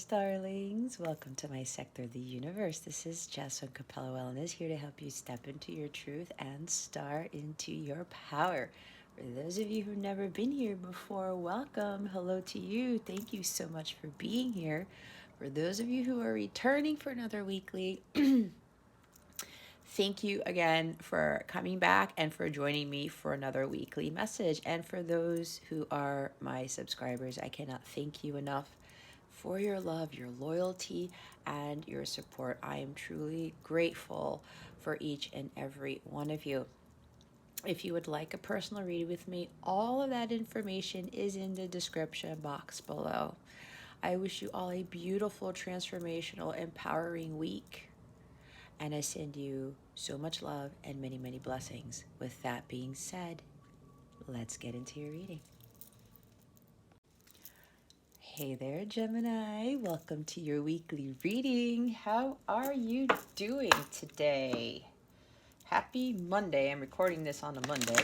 starlings. Welcome to my sector of the universe. This is Jess from Capella Wellness, here to help you step into your truth and star into your power. For those of you who've never been here before, welcome. Hello to you. Thank you so much for being here. For those of you who are returning for another weekly, thank you again for coming back and for joining me for another weekly message. And for those who are my subscribers, I cannot thank you enough for your love, your loyalty, and your support. I am truly grateful for each and every one of you. If you would like a personal reading with me, all of that information is in the description box below. I wish you all a beautiful, transformational, empowering week. And I send you so much love and many, many blessings. With that being said, let's get into your reading. Hey there, Gemini. Welcome to your weekly reading. How are you doing today? Happy Monday. I'm recording this on a Monday.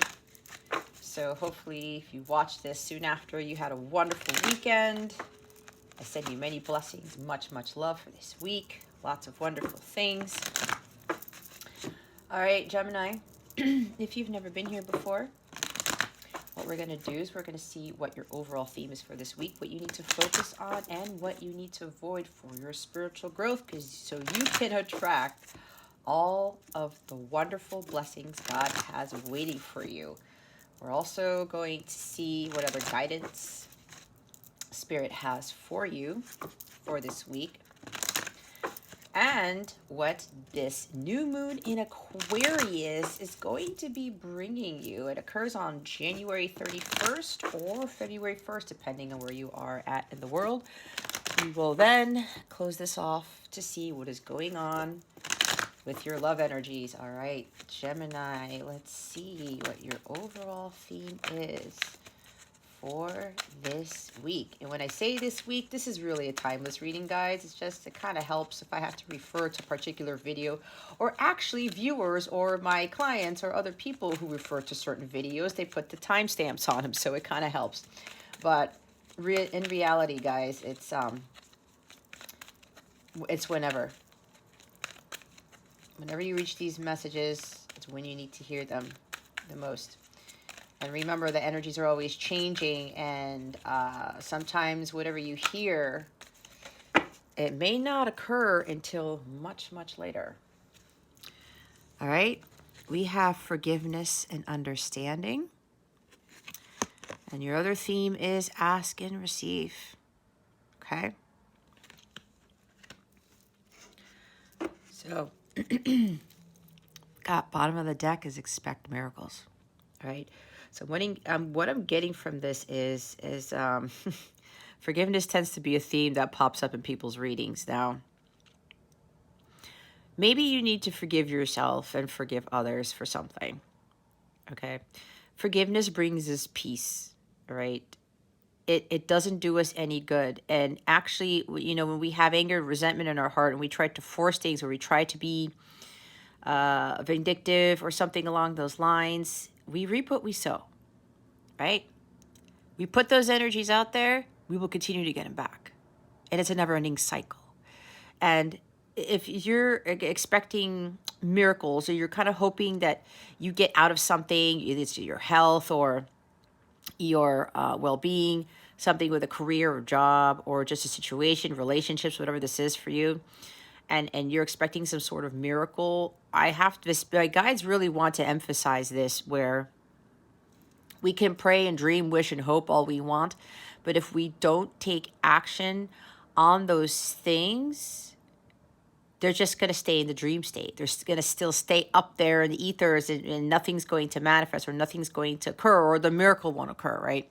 So hopefully if you watch this soon after, you had a wonderful weekend. I send you many blessings, much, much love for this week. Lots of wonderful things. All right, Gemini, if you've never been here before, what we're going to do is we're going to see what your overall theme is for this week, what you need to focus on, and what you need to avoid for your spiritual growth, so you can attract all of the wonderful blessings God has waiting for you. We're also going to see what other guidance Spirit has for you for this week, and what this new moon in Aquarius is going to be bringing you. It occurs on January 31st or February 1st, depending on where you are at in the world. We will then close this off to see what is going on with your love energies. All right, Gemini, let's see what your overall theme is for this week. And when I say this week, this is really a timeless reading, guys. It's just, it kind of helps if I have to refer to a particular video, or actually viewers or my clients or other people who refer to certain videos, they put the timestamps on them, so it kind of helps. But in reality, guys, it's whenever you reach these messages, it's when you need to hear them the most. And remember, the energies are always changing, and sometimes whatever you hear, it may not occur until much, much later. All right, we have forgiveness and understanding. And your other theme is ask and receive. Okay? So, got bottom of the deck is expect miracles. All right? So what I'm getting from this is forgiveness tends to be a theme that pops up in people's readings. Now, maybe you need to forgive yourself and forgive others for something, okay? Forgiveness brings us peace, right? It doesn't do us any good. And actually, you know, when we have anger, resentment in our heart, and we try to force things, or we try to be vindictive or something along those lines, we reap what we sow, right? We put those energies out there, we will continue to get them back. And it's a never-ending cycle. And if you're expecting miracles, or you're kind of hoping that you get out of something, it's your health or your well-being, something with a career or job, or just a situation, relationships, whatever this is for you, and you're expecting some sort of miracle, my guides really want to emphasize this, where we can pray and dream, wish, and hope all we want, but if we don't take action on those things, they're just going to stay in the dream state. They're going to still stay up there in the ethers, and nothing's going to manifest, or nothing's going to occur, or the miracle won't occur, right?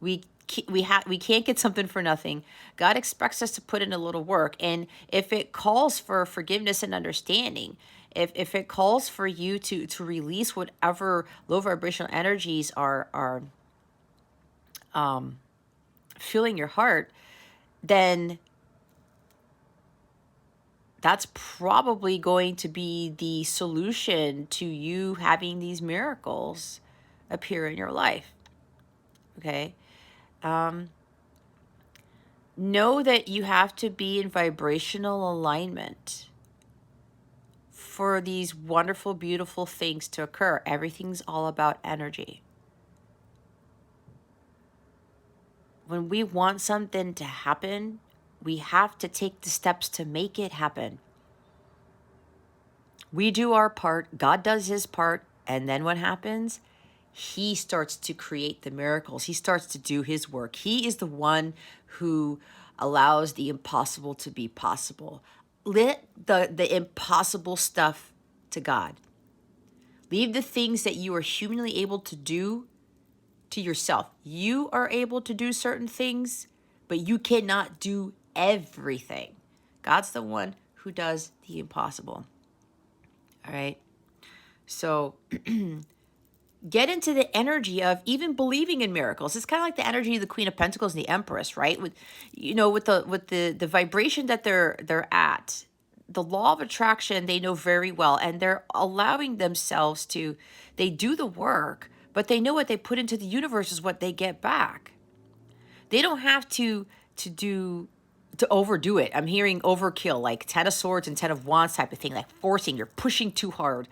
We can't get something for nothing. God expects us to put in a little work. And if it calls for forgiveness and understanding, if it calls for you to release whatever low vibrational energies are filling your heart, then that's probably going to be the solution to you having these miracles appear in your life. Okay? know that you have to be in vibrational alignment for these wonderful, beautiful things to occur. Everything's all about energy. When we want something to happen, we have to take the steps to make it happen. We do our part, God does his part, and then what happens? He starts to create the miracles. He starts to do his work. He is the one who allows the impossible to be possible. Let the impossible stuff to God. Leave the things that you are humanly able to do to yourself. You are able to do certain things, but you cannot do everything. God's the one who does the impossible. All right. So get into the energy of even believing in miracles. It's kind of like the energy of the Queen of Pentacles and the Empress, right? With the vibration that they're at, the law of attraction, they know very well, and they're allowing themselves to, they do the work, but they know what they put into the universe is what they get back. They don't have to overdo it. I'm hearing overkill, like 10 of Swords and 10 of Wands type of thing, like forcing, you're pushing too hard.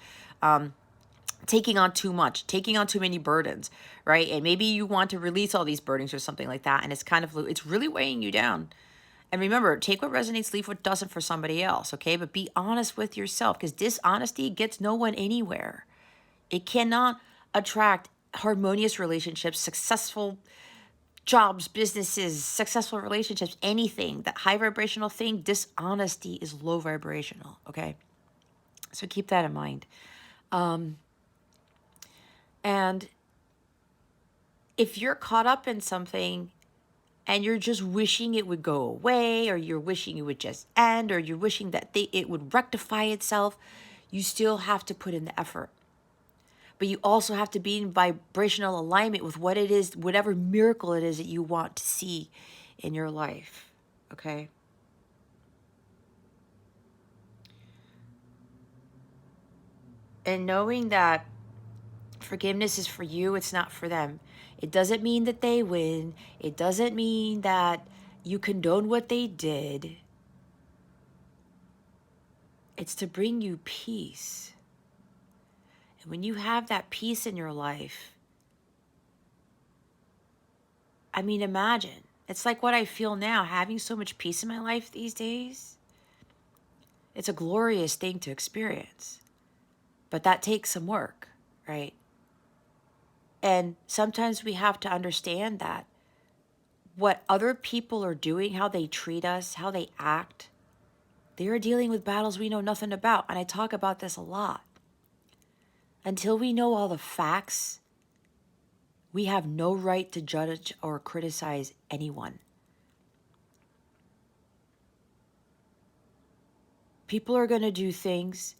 Taking on too much, taking on too many burdens, right? And maybe you want to release all these burdens or something like that, and it's really weighing you down. And remember, take what resonates, leave what doesn't for somebody else, okay? But be honest with yourself, because dishonesty gets no one anywhere. It cannot attract harmonious relationships, successful jobs, businesses, successful relationships, anything. That high vibrational thing, dishonesty is low vibrational, okay? So keep that in mind. And if you're caught up in something and you're just wishing it would go away, or you're wishing it would just end, or you're wishing that it would rectify itself, you still have to put in the effort. But you also have to be in vibrational alignment with what it is, whatever miracle it is that you want to see in your life, okay? And knowing that forgiveness is for you, it's not for them. It doesn't mean that they win. It doesn't mean that you condone what they did. It's to bring you peace. And when you have that peace in your life, I mean, imagine. It's like what I feel now, having so much peace in my life these days. It's a glorious thing to experience. But that takes some work, right? And sometimes we have to understand that what other people are doing, how they treat us, how they act, they are dealing with battles we know nothing about. And I talk about this a lot. Until we know all the facts, we have no right to judge or criticize anyone. People are going to do things.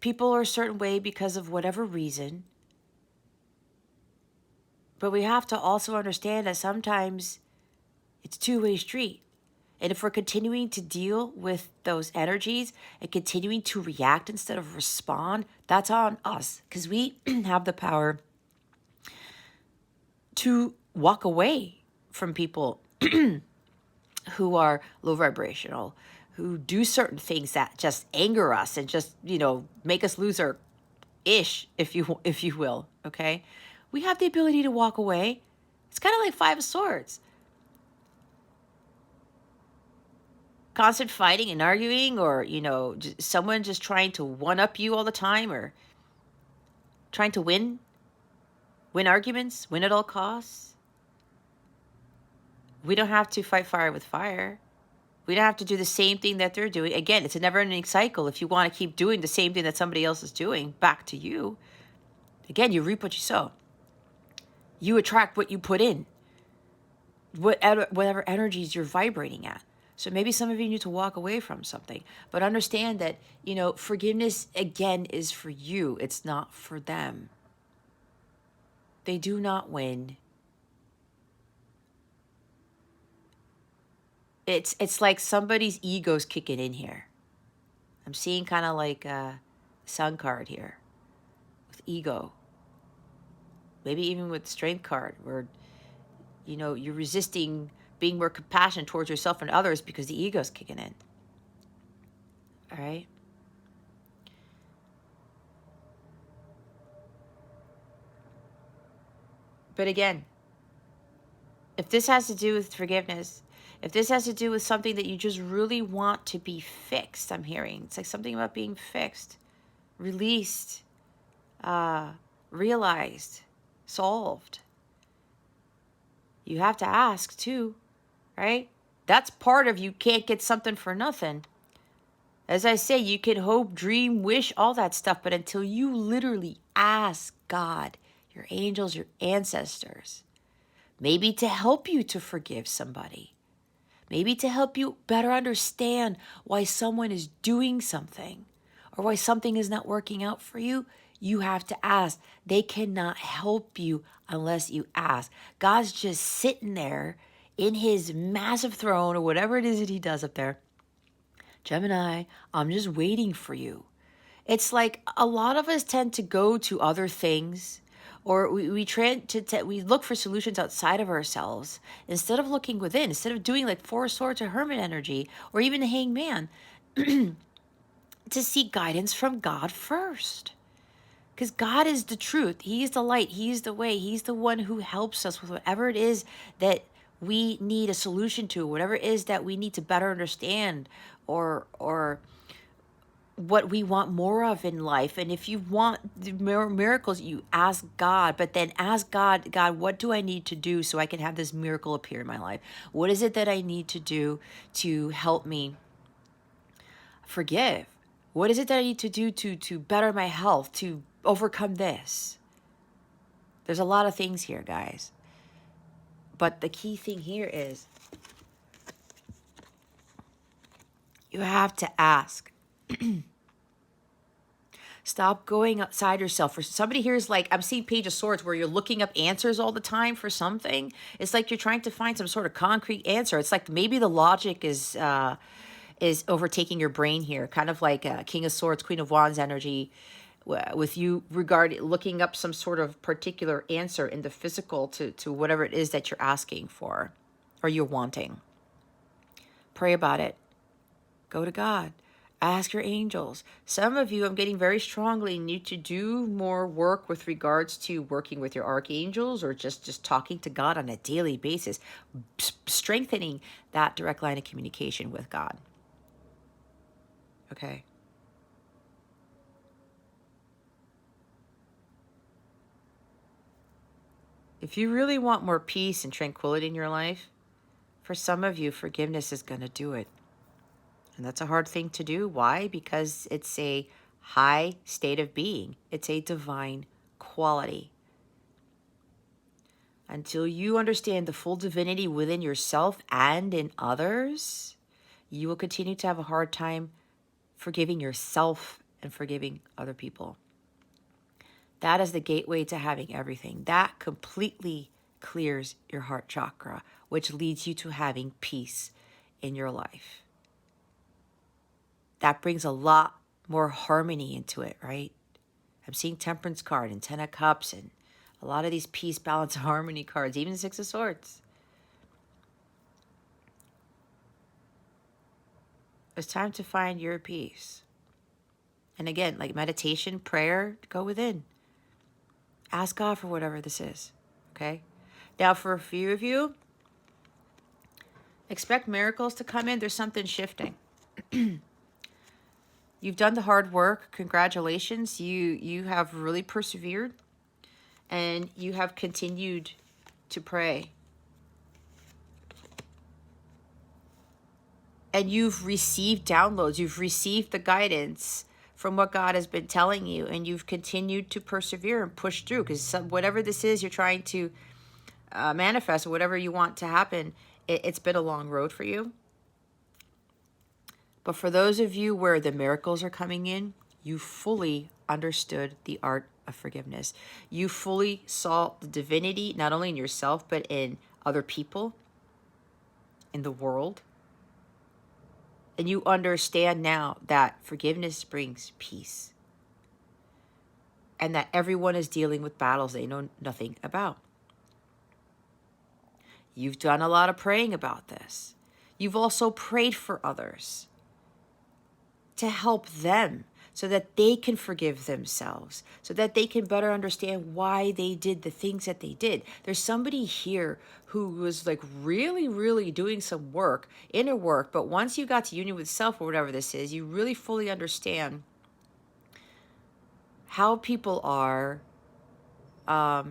People are a certain way because of whatever reason. But we have to also understand that sometimes it's a two-way street. And if we're continuing to deal with those energies and continuing to react instead of respond, that's on us, because we have the power to walk away from people who are low vibrational, who do certain things that just anger us and just, make us lose our ish, if you will, okay? We have the ability to walk away. It's kind of like Five of Swords. Constant fighting and arguing, or, someone just trying to one-up you all the time, or trying to win arguments, win at all costs. We don't have to fight fire with fire. We don't have to do the same thing that they're doing. Again, it's a never-ending cycle. If you want to keep doing the same thing that somebody else is doing back to you, again, you reap what you sow. You attract what you put in, whatever energies you're vibrating at. So maybe some of you need to walk away from something, but understand that, forgiveness, again, is for you. It's not for them. They do not win. It's like somebody's ego's kicking in here. I'm seeing kind of like a sun card here with ego. Maybe even with strength card, where, you're resisting being more compassionate towards yourself and others because the ego's kicking in. All right? But again, if this has to do with forgiveness, if this has to do with something that you just really want to be fixed, I'm hearing. It's like something about being fixed, released, realized, solved. You have to ask too, right? That's part of you can't get something for nothing. As I say, you can hope, dream, wish, all that stuff, but until you literally ask God, your angels, your ancestors, maybe to help you to forgive somebody, maybe to help you better understand why someone is doing something or why something is not working out for you, you have to ask. They cannot help you unless you ask. God's just sitting there in his massive throne or whatever it is that he does up there. Gemini, I'm just waiting for you. It's like a lot of us tend to go to other things, or we try to we look for solutions outside of ourselves instead of looking within, instead of doing like Four of Swords or Hermit energy or even the Hangman to seek guidance from God first. Because God is the truth. He is the light. He is the way. He's the one who helps us with whatever it is that we need a solution to, whatever it is that we need to better understand or what we want more of in life. And if you want the miracles, you ask God, but then ask God, what do I need to do so I can have this miracle appear in my life? What is it that I need to do to help me forgive? What is it that I need to do to better my health, to overcome this? There's a lot of things here, guys. But the key thing here is you have to ask. Stop going outside yourself. For somebody here is like, I'm seeing Page of Swords where you're looking up answers all the time for something. It's like you're trying to find some sort of concrete answer. It's like maybe the logic is overtaking your brain here, kind of like King of Swords, Queen of Wands energy, with you looking up some sort of particular answer in the physical to whatever it is that you're asking for or you're wanting. Pray about it. Go to God. Ask your angels. Some of you, I'm getting very strongly, need to do more work with regards to working with your archangels or just talking to God on a daily basis, strengthening that direct line of communication with God. Okay. If you really want more peace and tranquility in your life, for some of you, forgiveness is going to do it. And that's a hard thing to do. Why? Because it's a high state of being. It's a divine quality. Until you understand the full divinity within yourself and in others, you will continue to have a hard time forgiving yourself and forgiving other people. That is the gateway to having everything. That completely clears your heart chakra, which leads you to having peace in your life. That brings a lot more harmony into it, right? I'm seeing Temperance card and Ten of Cups and a lot of these peace, balance, harmony cards, even Six of Swords. It's time to find your peace. And again, like meditation, prayer, go within. Ask God for whatever this is, okay? Now, for a few of you, expect miracles to come in. There's something shifting. You've done the hard work. Congratulations. You have really persevered and you have continued to pray. And you've received downloads. You've received the guidance from what God has been telling you, and you've continued to persevere and push through, because whatever this is you're trying to manifest, or whatever you want to happen, it's been a long road for you. But for those of you where the miracles are coming in, you fully understood the art of forgiveness. You fully saw the divinity, not only in yourself, but in other people, in the world. And you understand now that forgiveness brings peace. And that everyone is dealing with battles they know nothing about. You've done a lot of praying about this. You've also prayed for others to help them so that they can forgive themselves, so that they can better understand why they did the things that they did. There's somebody here who was like really, really doing some work, inner work, but once you got to union with self or whatever this is, you really fully understand how people are, how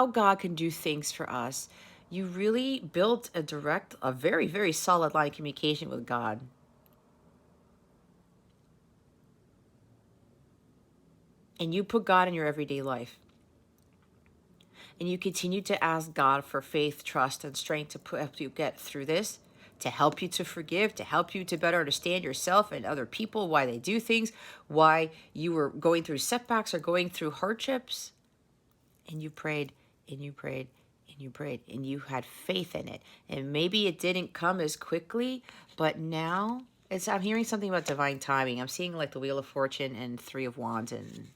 God can do things for us. You really built a very, very solid line of communication with God. And you put God in your everyday life. And you continue to ask God for faith, trust, and strength to help you get through this, to help you to forgive, to help you to better understand yourself and other people, why they do things, why you were going through setbacks or going through hardships. And you prayed, and you prayed, and you prayed, and you had faith in it. And maybe it didn't come as quickly, but now I'm hearing something about divine timing. I'm seeing like the Wheel of Fortune and Three of Wands and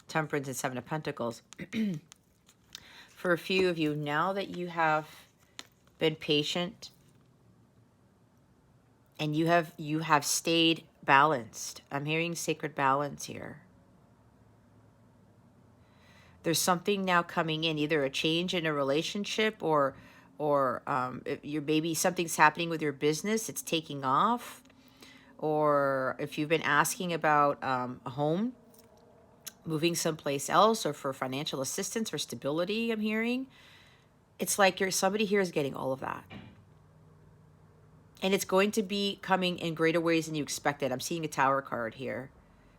Temperance and Seven of Pentacles. For a few of you, now that you have been patient and you have stayed balanced. I'm hearing sacred balance here. There's something now coming in, either a change in a relationship or you're maybe something's happening with your business, it's taking off, or if you've been asking about a home, moving someplace else, or for financial assistance or stability, I'm hearing. It's like somebody here is getting all of that. And it's going to be coming in greater ways than you expected. I'm seeing a Tower card here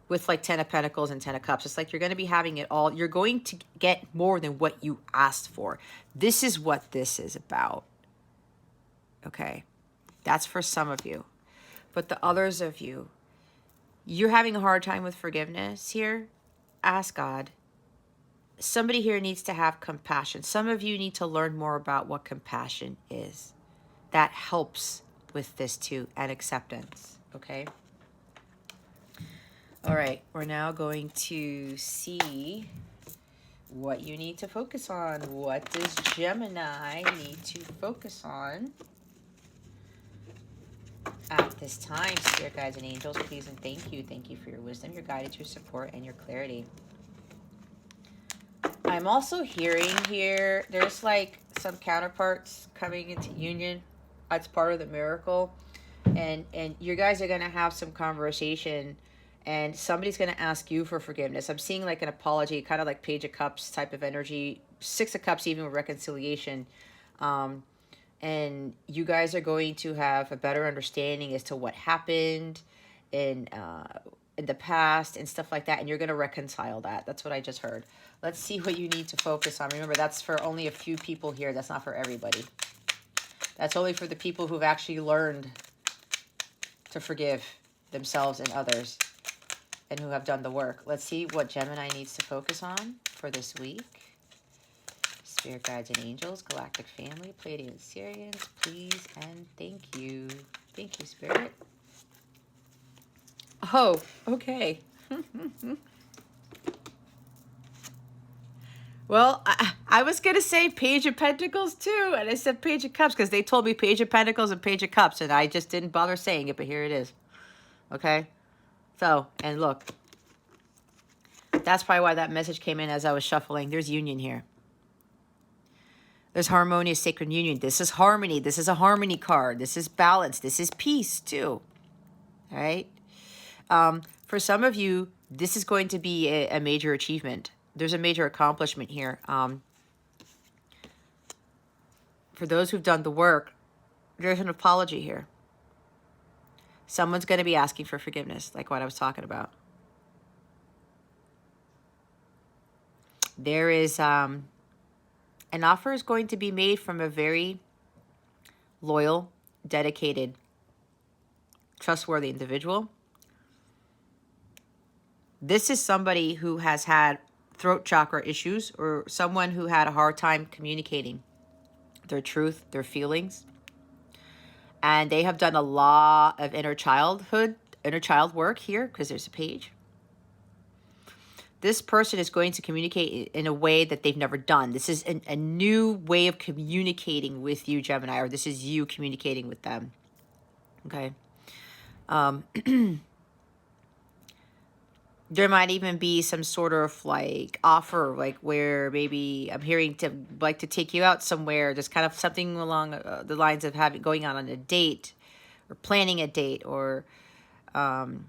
with like 10 of Pentacles and 10 of Cups. It's like you're going to be having it all. You're going to get more than what you asked for. This is what this is about. Okay? That's for some of you. But the others of you, you're having a hard time with forgiveness here. Ask God. Somebody here needs to have compassion. Some of you need to learn more about what compassion is. That helps with this too, and acceptance. Okay? All right, we're now going to see what you need to focus on. What does Gemini need to focus on at this time? Spirit guides and angels, please and thank you. Thank you for your wisdom, your guidance, your support, and your clarity. I'm also hearing here, there's like some counterparts coming into union. That's part of the miracle. And you guys are going to have some conversation, and somebody's going to ask you for forgiveness. I'm seeing like an apology, kind of like Page of Cups type of energy, Six of Cups, even with reconciliation. And you guys are going to have a better understanding as to what happened in the past and stuff like that. And you're going to reconcile that. That's what I just heard. Let's see what you need to focus on. Remember, that's for only a few people here. That's not for everybody. That's only for the people who've actually learned to forgive themselves and others and who have done the work. Let's see what Gemini needs to focus on for this week. Spirit guides and angels, galactic family, Pleiadian Syrians, please and thank you. Thank you, Spirit. Oh, okay. Well, I was going to say Page of Pentacles too, and I said Page of Cups because they told me Page of Pentacles and Page of Cups, and I just didn't bother saying it, but here it is. Okay? So, and look. That's probably why that message came in as I was shuffling. There's union here. There's harmonious sacred union. This is harmony. This is a harmony card. This is balance. This is peace too. All right? For some of you, this is going to be a major achievement. There's a major accomplishment here. For those who've done the work, there's an apology here. Someone's going to be asking for forgiveness, like what I was talking about. There is an offer is going to be made from a very loyal, dedicated, trustworthy individual. This is somebody who has had throat chakra issues, or someone who had a hard time communicating their truth, their feelings. And they have done a lot of inner child work here, because there's a page. this person is going to communicate in a way that they've never done. This is a new way of communicating with you, Gemini, or this is you communicating with them. Okay. There might even be some sort of like offer, like where maybe I'm hearing to like to take you out somewhere, just kind of something along the lines of having going out on a date or planning a date, or I'm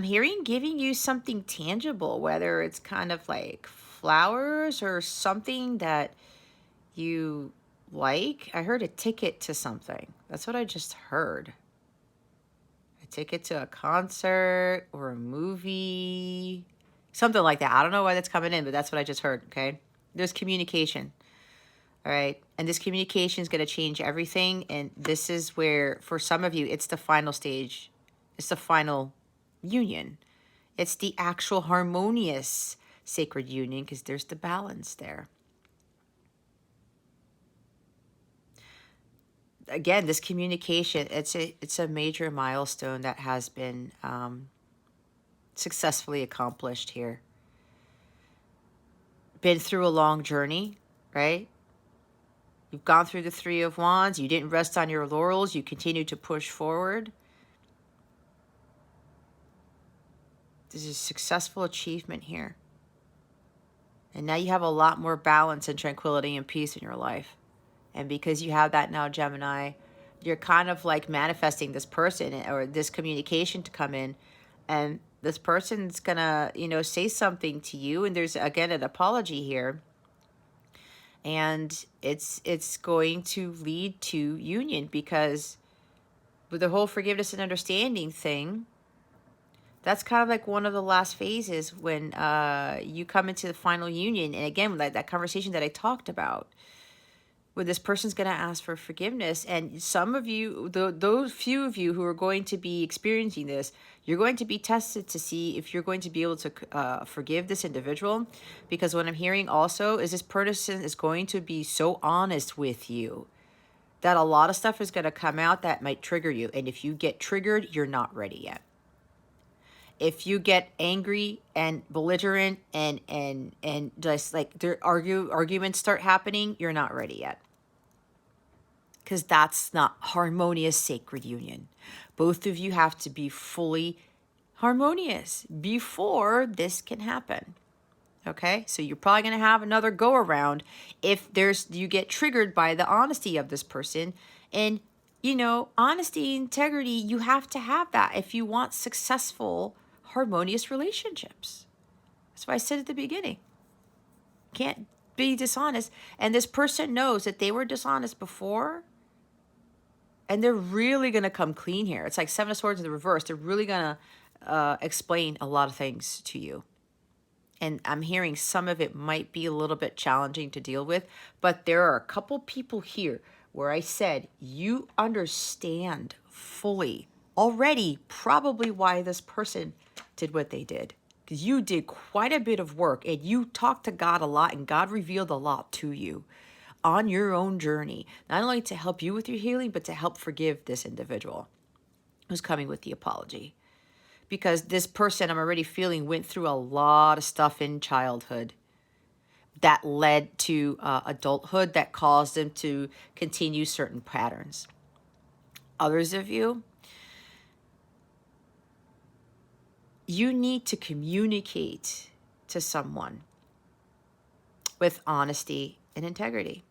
hearing giving you something tangible, whether it's kind of like flowers or something that you like. I heard a ticket to something. That's what I just heard. A ticket to a concert or a movie, something like that. I don't know why that's coming in, but that's what I just heard, okay? There's communication, all right? And this communication is going to change everything. And this is where, for some of you, it's the final stage. It's the final union. It's the actual harmonious sacred union, because there's the balance there. Again, this communication, it's a major milestone that has been successfully accomplished here. Been through a long journey, right? You've gone through the Three of Wands. You didn't rest on your laurels. You continue to push forward. This is a successful achievement here. And now you have a lot more balance and tranquility and peace in your life. And because you have that now, Gemini, you're kind of like manifesting this person or this communication to come in. And this person's going to, say something to you. And there's, again, an apology here. And it's going to lead to union, because with the whole forgiveness and understanding thing, that's kind of like one of the last phases when you come into the final union. And again, like that conversation that I talked about, where this person's going to ask for forgiveness. And some of you, those few of you who are going to be experiencing this, you're going to be tested to see if you're going to be able to forgive this individual. Because what I'm hearing also is this person is going to be so honest with you that a lot of stuff is going to come out that might trigger you. And if you get triggered, you're not ready yet. If you get angry and belligerent and just like there arguments start happening, you're not ready yet. Because that's not harmonious sacred union. Both of you have to be fully harmonious before this can happen. Okay, so you're probably going to have another go around if you get triggered by the honesty of this person. And honesty, integrity, you have to have that if you want successful, harmonious relationships. That's why I said at the beginning, can't be dishonest. And this person knows that they were dishonest before, and they're really going to come clean here. It's like Seven of Swords in the reverse. They're really going to explain a lot of things to you. And I'm hearing some of it might be a little bit challenging to deal with, but there are a couple people here where I said you understand fully already probably why this person did what they did. Because you did quite a bit of work and you talked to God a lot, and God revealed a lot to you on your own journey, not only to help you with your healing, but to help forgive this individual who's coming with the apology. Because this person, I'm already feeling, went through a lot of stuff in childhood that led to adulthood that caused them to continue certain patterns. Others of you, you need to communicate to someone with honesty and integrity,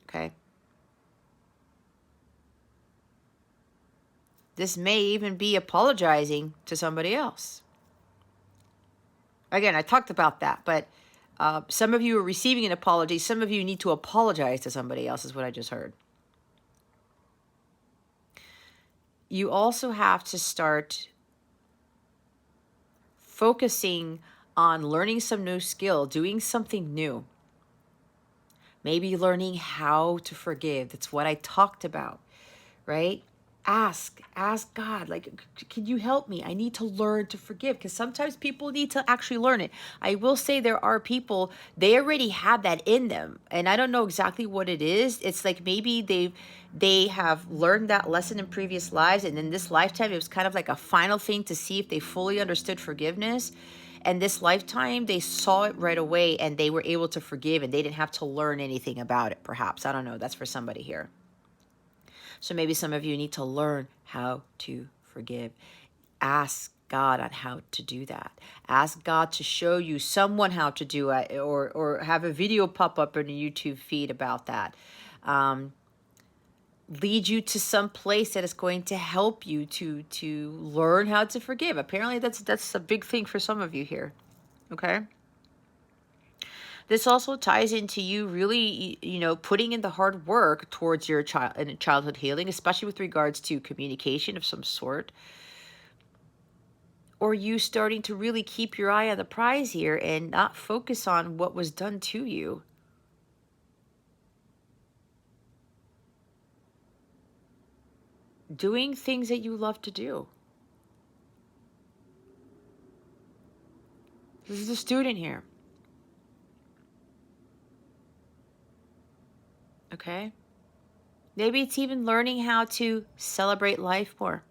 okay? This may even be apologizing to somebody else. Again, I talked about that, but some of you are receiving an apology. Some of you need to apologize to somebody else, is what I just heard. You also have to start focusing on learning some new skill, doing something new. Maybe learning how to forgive. That's what I talked about, right? Ask God, like, can you help me? I need to learn to forgive, because sometimes people need to actually learn it. I will say there are people, they already have that in them, and I don't know exactly what it is. It's like maybe they have learned that lesson in previous lives, and in this lifetime it was kind of like a final thing to see if they fully understood forgiveness. And this lifetime, they saw it right away and they were able to forgive and they didn't have to learn anything about it, perhaps. I don't know. That's for somebody here. So maybe some of you need to learn how to forgive. Ask God on how to do that. Ask God to show you someone how to do it, or have a video pop up in a YouTube feed about that. Lead you to some place that is going to help you to learn how to forgive. Apparently that's a big thing for some of you here. Okay? This also ties into you really, putting in the hard work towards your childhood healing, especially with regards to communication of some sort. Or you starting to really keep your eye on the prize here and not focus on what was done to you. Doing things that you love to do. This is a student here. Okay? Maybe it's even learning how to celebrate life more.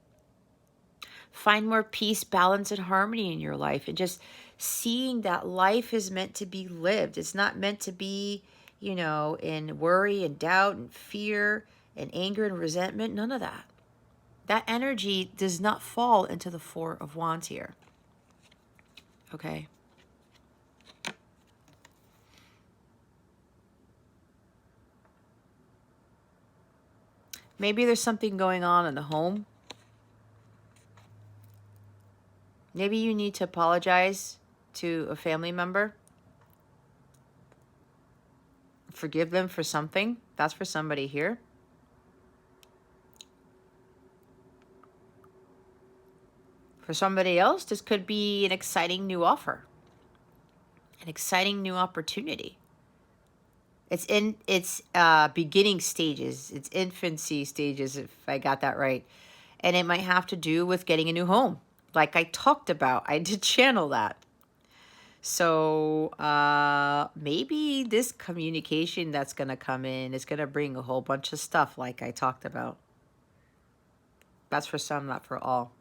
Find more peace, balance, and harmony in your life. And just seeing that life is meant to be lived. It's not meant to be, in worry and doubt and fear and anger and resentment. None of that. That energy does not fall into the Four of Wands here. Okay? Maybe there's something going on in the home. Maybe you need to apologize to a family member. Forgive them for something. That's for somebody here. For somebody else, this could be an exciting new offer. An exciting new opportunity. It's in its beginning stages. It's infancy stages, if I got that right. And it might have to do with getting a new home. Like I talked about, I did channel that. So maybe this communication that's going to come in is going to bring a whole bunch of stuff like I talked about. That's for some, not for all.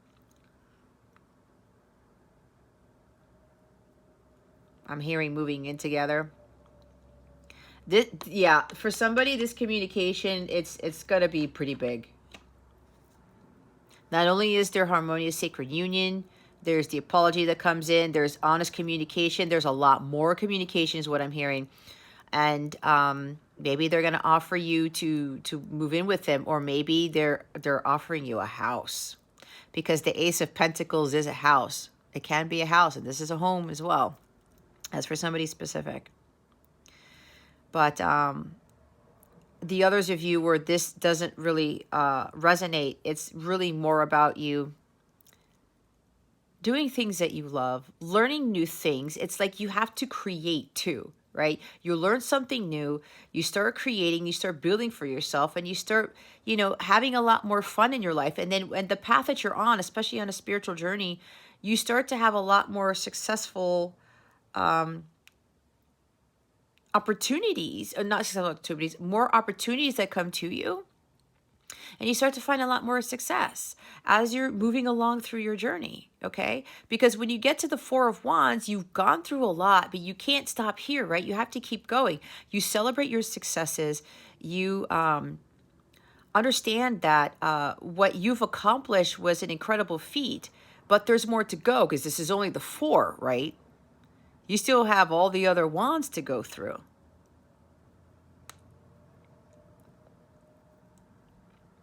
I'm hearing moving in together. Yeah, for somebody, this communication, it's going to be pretty big. Not only is there harmonious sacred union, there's the apology that comes in, there's honest communication, there's a lot more communication is what I'm hearing. And maybe they're going to offer you to move in with them, or maybe they're offering you a house, because the Ace of Pentacles is a house. It can be a house, and this is a home as well. That's for somebody specific. But the others of you where this doesn't really resonate, it's really more about you doing things that you love, learning new things. It's like you have to create too, right? You learn something new, you start creating, you start building for yourself, and you start, having a lot more fun in your life. And then when the path that you're on, especially on a spiritual journey, you start to have a lot more successful opportunities, or not successful opportunities, more opportunities that come to you. And you start to find a lot more success as you're moving along through your journey, okay? Because when you get to the Four of Wands, you've gone through a lot, but you can't stop here, right? You have to keep going. You celebrate your successes. You understand that what you've accomplished was an incredible feat, but there's more to go, because this is only the four, right? You still have all the other wands to go through.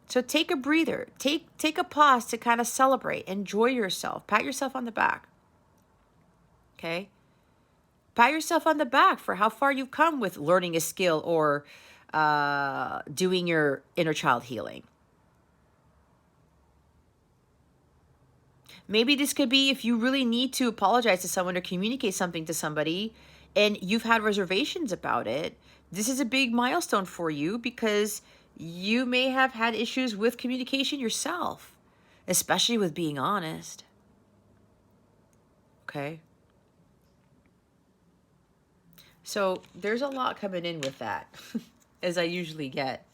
So take a breather. Take a pause to kind of celebrate. Enjoy yourself. Pat yourself on the back. Okay? Pat yourself on the back for how far you've come with learning a skill or doing your inner child healing. Maybe this could be if you really need to apologize to someone or communicate something to somebody and you've had reservations about it. This is a big milestone for you, because you may have had issues with communication yourself, especially with being honest. Okay? So there's a lot coming in with that, as I usually get.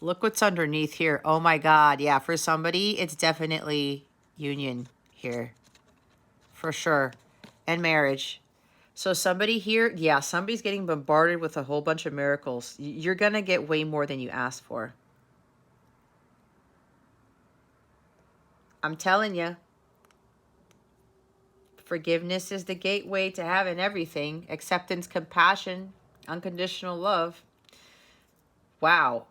Look what's underneath here. Oh my God. Yeah, for somebody, it's definitely union here. For sure. and marriage. So somebody here, yeah, somebody's getting bombarded with a whole bunch of miracles. You're going to get way more than you asked for. I'm telling you. Forgiveness is the gateway to having everything. Acceptance, compassion, unconditional love. Wow.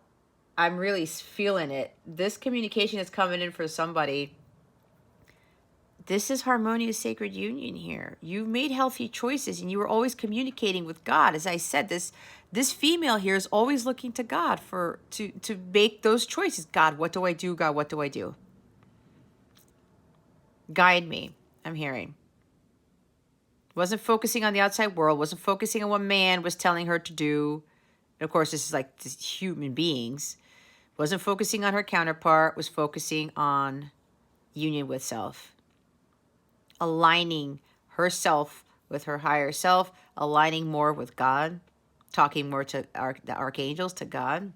I'm really feeling it. This communication is coming in for somebody. This is harmonious sacred union here. You made healthy choices and you were always communicating with God. As I said, this female here is always looking to God to make those choices. God, what do I do? God, what do I do? Guide me, I'm hearing. Wasn't focusing on the outside world, wasn't focusing on what man was telling her to do. And of course, this is like human beings. Wasn't focusing on her counterpart, was focusing on union with self. Aligning herself with her higher self, aligning more with God, talking more to the archangels, to God.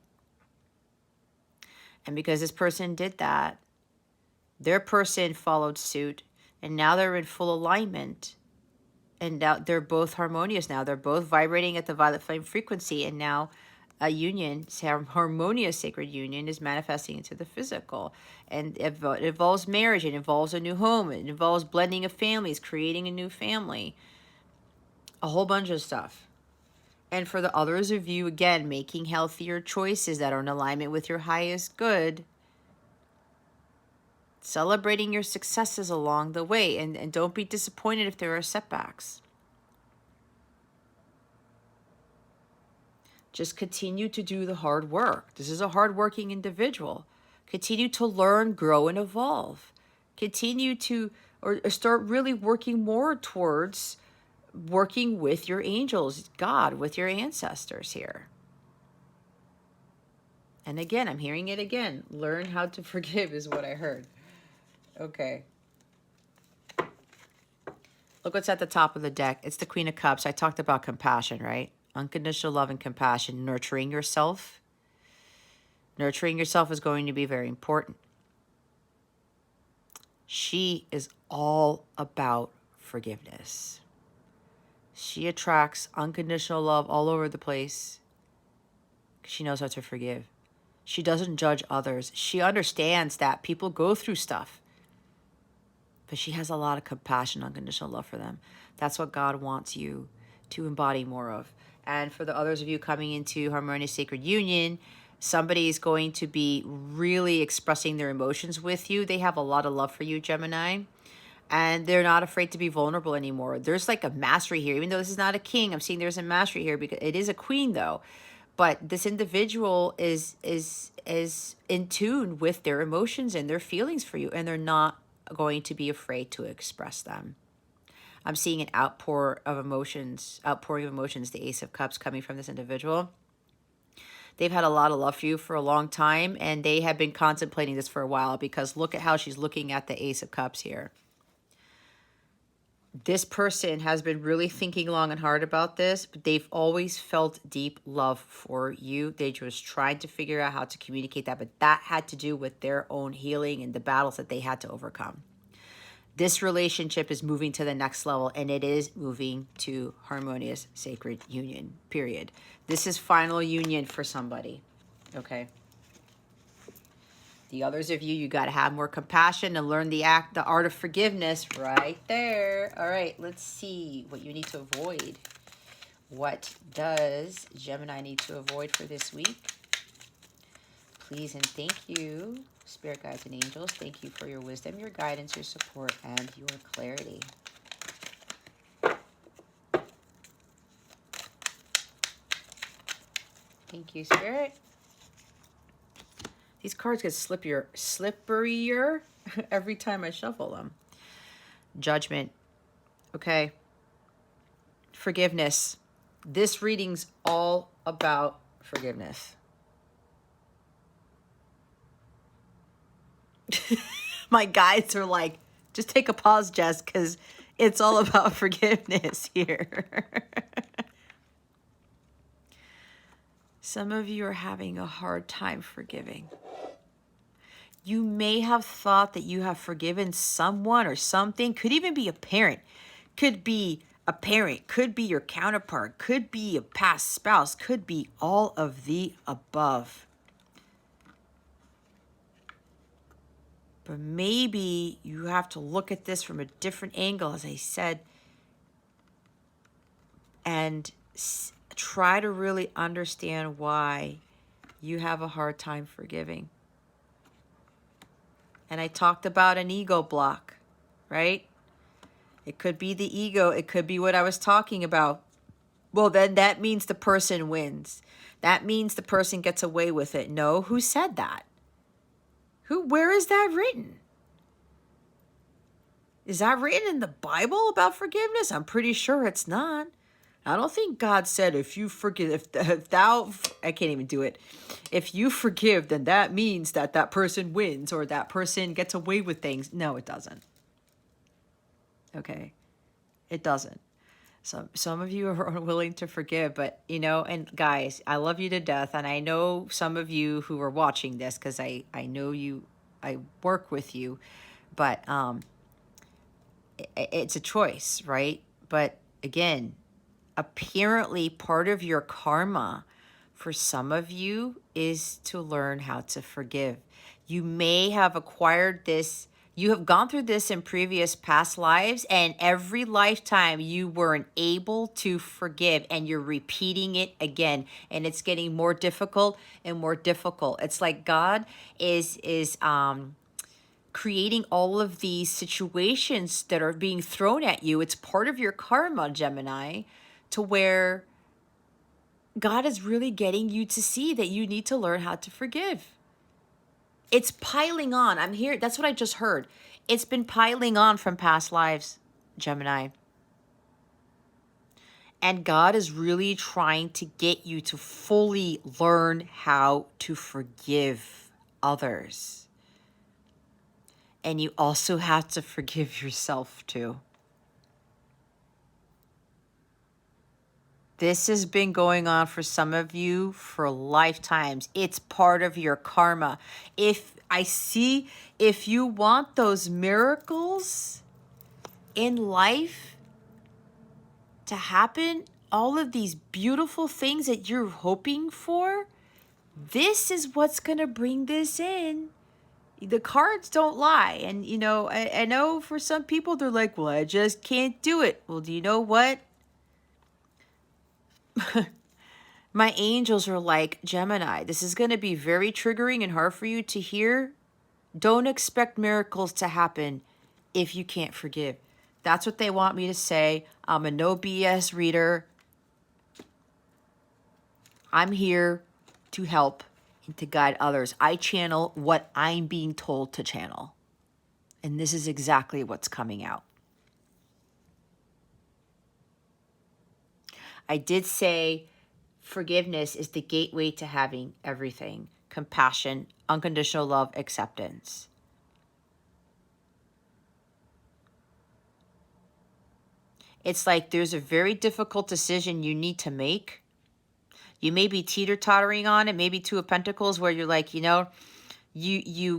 And because this person did that, their person followed suit, and now they're in full alignment. And now they're both harmonious now. They're both vibrating at the violet flame frequency. And now a union, harmonious sacred union, is manifesting into the physical. And it involves marriage. It involves a new home. It involves blending of families, creating a new family. A whole bunch of stuff. And for the others of you, again, making healthier choices that are in alignment with your highest good. Celebrating your successes along the way. And don't be disappointed if there are setbacks. Just continue to do the hard work. This is a hardworking individual. Continue to learn, grow, and evolve. Continue to, or start really working more towards working with your angels, God, with your ancestors here. And again, I'm hearing it again. Learn how to forgive is what I heard. Okay. Look what's at the top of the deck. It's the Queen of Cups. I talked about compassion, right? Unconditional love and compassion. Nurturing yourself. Nurturing yourself is going to be very important. She is all about forgiveness. She attracts unconditional love all over the place. She knows how to forgive. She doesn't judge others. She understands that people go through stuff. But she has a lot of compassion, unconditional love for them. That's what God wants you to embody more of. And for the others of you coming into harmonious sacred union, somebody is going to be really expressing their emotions with you. They have a lot of love for you, Gemini. And they're not afraid to be vulnerable anymore. There's like a mastery here. Even though this is not a king, I'm seeing there's a mastery here because it is a queen though. But this individual is in tune with their emotions and their feelings for you. And they're not going to be afraid to express them. I'm seeing an outpouring of emotions, the Ace of Cups coming from this individual. They've had a lot of love for you for a long time, and they have been contemplating this for a while because look at how she's looking at the Ace of Cups here. This person has been really thinking long and hard about this, but they've always felt deep love for you. They just tried to figure out how to communicate that, but that had to do with their own healing and the battles that they had to overcome. This relationship is moving to the next level, and it is moving to harmonious sacred union, period. This is final union for somebody, okay? The others of you, you got to have more compassion and learn the art of forgiveness right there. All right, let's see what you need to avoid. What does Gemini need to avoid for this week? Please and thank you, Spirit Guides and Angels. Thank you for your wisdom, your guidance, your support, and your clarity. Thank you, Spirit. These cards get slipperier every time I shuffle them. Judgment. Okay. Forgiveness. This reading's all about forgiveness. My guides are like, just take a pause, Jess, because it's all about forgiveness here. Some of you are having a hard time forgiving. You may have thought that you have forgiven someone or something. Could even be a parent. Could be a parent, could be your counterpart, could be a past spouse, could be all of the above. But maybe you have to look at this from a different angle, as I said, and try to really understand why you have a hard time forgiving. And I talked about an ego block, right? It could be the ego. It could be what I was talking about. Well, then that means the person wins. That means the person gets away with it. No, who said that? Where is that written? Is that written in the Bible about forgiveness? I'm pretty sure it's not. I don't think God said if you forgive, if thou, I can't even do it. If you forgive, then that means that that person wins or that person gets away with things. No, it doesn't. Okay, it doesn't. Some of you are unwilling to forgive, but and guys, I love you to death, and I know some of you who are watching this because I know you, I work with you, but it's a choice, right? But again, apparently part of your karma for some of you is to learn how to forgive. You may have acquired this, you have gone through this in previous past lives, and every lifetime you weren't able to forgive, and you're repeating it again, and it's getting more difficult and more difficult. It's like God is creating all of these situations that are being thrown at you. It's part of your karma, Gemini, to where God is really getting you to see that you need to learn how to forgive. It's piling on. I'm here. That's what I just heard. It's been piling on from past lives, Gemini. And God is really trying to get you to fully learn how to forgive others. And you also have to forgive yourself too. This has been going on for some of you for lifetimes. It's part of your karma. If you want those miracles in life to happen, all of these beautiful things that you're hoping for, this is what's going to bring this in. The cards don't lie. And, I know for some people, they're like, well, I just can't do it. Well, do you know what? My angels are like, Gemini, this is going to be very triggering and hard for you to hear. Don't expect miracles to happen if you can't forgive. That's what they want me to say. I'm a no BS reader. I'm here to help and to guide others. I channel what I'm being told to channel. And this is exactly what's coming out. I did say forgiveness is the gateway to having everything: compassion, unconditional love, acceptance. It's like there's a very difficult decision you need to make. You may be teeter-tottering on it, maybe Two of Pentacles, where you're like, you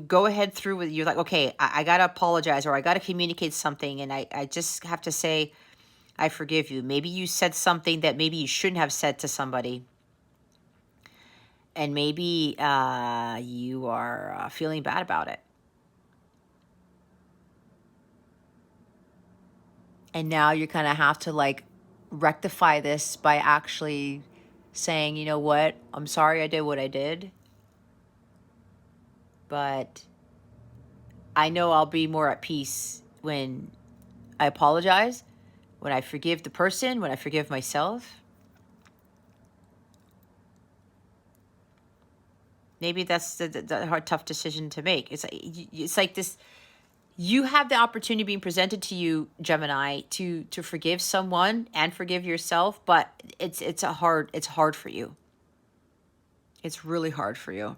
go ahead through with, you're like, okay, I got to apologize, or I got to communicate something, and I just have to say, I forgive you. Maybe you said something that maybe you shouldn't have said to somebody. And maybe you are feeling bad about it. And now you kind of have to rectify this by actually saying, you know what, I'm sorry I did what I did. But I know I'll be more at peace when I apologize, when I forgive the person, when I forgive myself. Maybe that's the hard, tough decision to make. It's like this. You have the opportunity being presented to you, Gemini, to forgive someone and forgive yourself, but it's hard for you. It's really hard for you.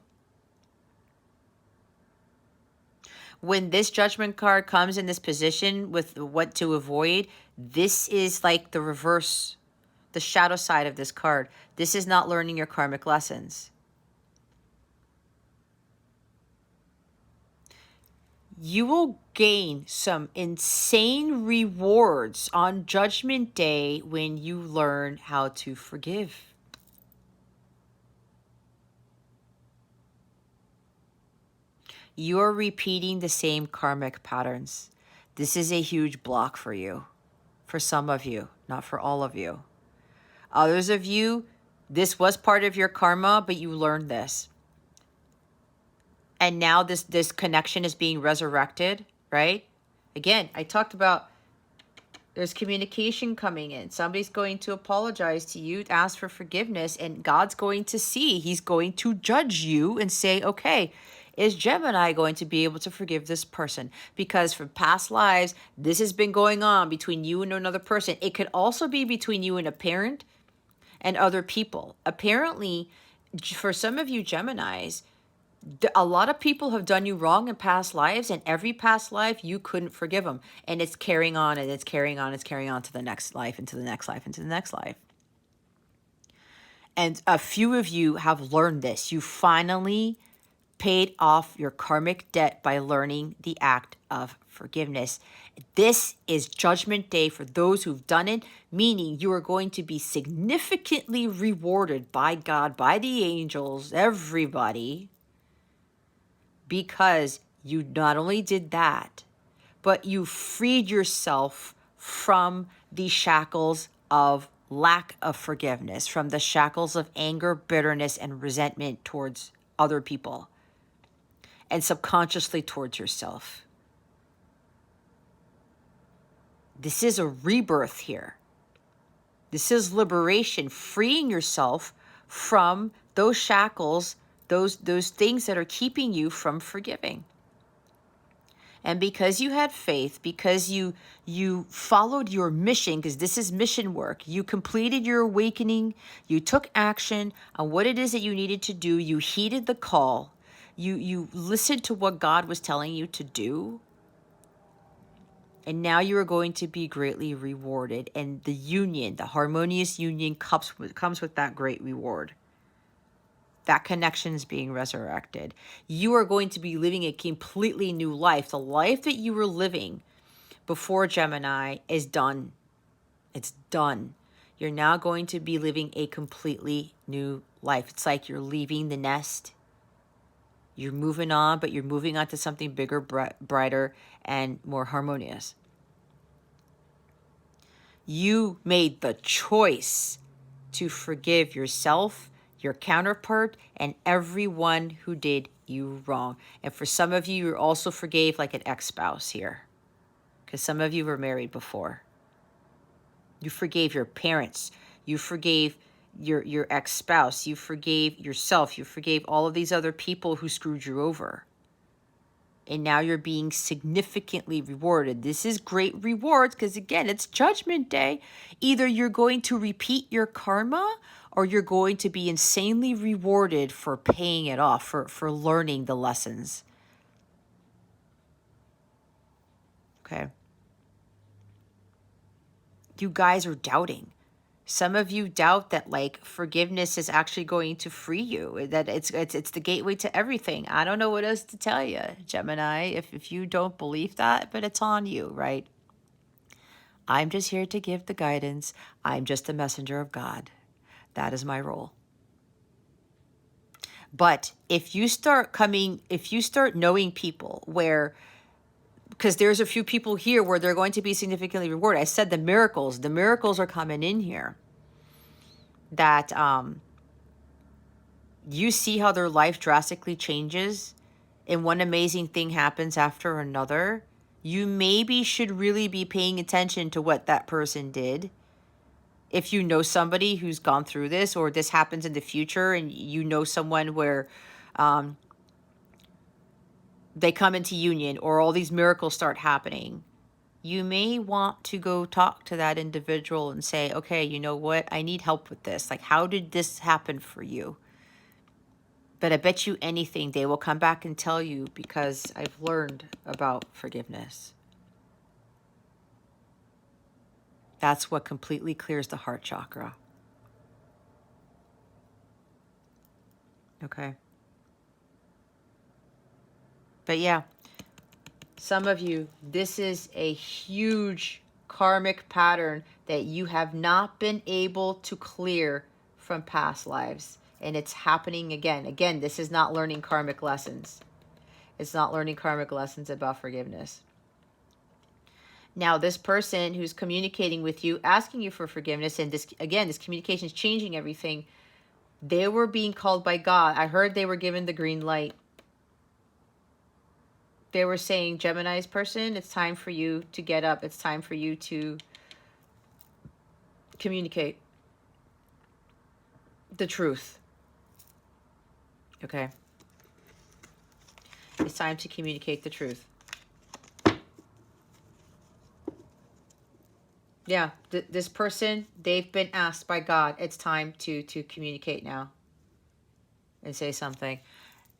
When this Judgment card comes in this position with what to avoid, this is like the reverse, the shadow side of this card. This is not learning your karmic lessons. you will gain some insane rewards on Judgment Day when you learn how to forgive. You're repeating the same karmic patterns. This is a huge block for you, for some of you, not for all of you. Others of you, this was part of your karma, but you learned this. And now this connection is being resurrected, right? Again, I talked about there's communication coming in. Somebody's going to apologize to you, ask for forgiveness, and God's going to see. He's going to judge you and say, okay, is Gemini going to be able to forgive this person? Because from past lives, this has been going on between you and another person. It could also be between you and a parent and other people. Apparently, for some of you Geminis, a lot of people have done you wrong in past lives, and every past life you couldn't forgive them, and it's carrying on, and it's carrying on, it's carrying on to the next life, into the next life, into the next life. And a few of you have learned this. You finally paid off your karmic debt by learning the act of forgiveness. This is Judgment Day for those who've done it, meaning you are going to be significantly rewarded by God, by the angels, everybody, because you not only did that, but you freed yourself from the shackles of lack of forgiveness, from the shackles of anger, bitterness, and resentment towards other people, and subconsciously towards yourself. This is a rebirth here. This is liberation, freeing yourself from those shackles, those things that are keeping you from forgiving. And because you had faith, because you followed your mission, because this is mission work, you completed your awakening, you took action on what it is that you needed to do, you heeded the call, you listened to what God was telling you to do, and now you are going to be greatly rewarded. And the union, the harmonious union comes with that great reward. That connection is being resurrected. You are going to be living a completely new life. The life that you were living before Gemini is done. It's done. You're now going to be living a completely new life. It's like you're leaving the nest. You're moving on, but you're moving on to something bigger, brighter, and more harmonious. You made the choice to forgive yourself, your counterpart, and everyone who did you wrong. And for some of you, you also forgave like an ex-spouse here, because some of you were married before. You forgave your parents. You forgave your ex-spouse. You forgave yourself. You forgave all of these other people who screwed you over. And now you're being significantly rewarded. This is great rewards because, again, it's Judgment Day. Either you're going to repeat your karma or you're going to be insanely rewarded for paying it off, for learning the lessons. Okay? You guys are doubting. Some of you doubt that like forgiveness is actually going to free you, that it's the gateway to everything. I don't know what else to tell you, Gemini, if you don't believe that, but it's on you, right? I'm just here to give the guidance. I'm just a messenger of God. That is my role. But if you start knowing people where, because there's a few people here where they're going to be significantly rewarded. I said the miracles are coming in here. That you see how their life drastically changes and one amazing thing happens after another. You maybe should really be paying attention to what that person did. If you know somebody who's gone through this, or this happens in the future and you know someone where they come into union or all these miracles start happening, you may want to go talk to that individual and say, okay, you know what? I need help with this. Like, how did this happen for you? But I bet you anything they will come back and tell you, because I've learned about forgiveness. That's what completely clears the heart chakra. Okay. But yeah, Some of you, this is a huge karmic pattern that you have not been able to clear from past lives. And it's happening again. Again, this is not learning karmic lessons. It's not learning karmic lessons about forgiveness. Now, this person who's communicating with you, asking you for forgiveness, and this, again, this communication is changing everything. They were being called by God. I heard they were given the green light. They were saying, Gemini's person, it's time for you to get up. It's time for you to communicate the truth. Okay? It's time to communicate the truth. Yeah, this person, they've been asked by God, it's time to communicate now and say something.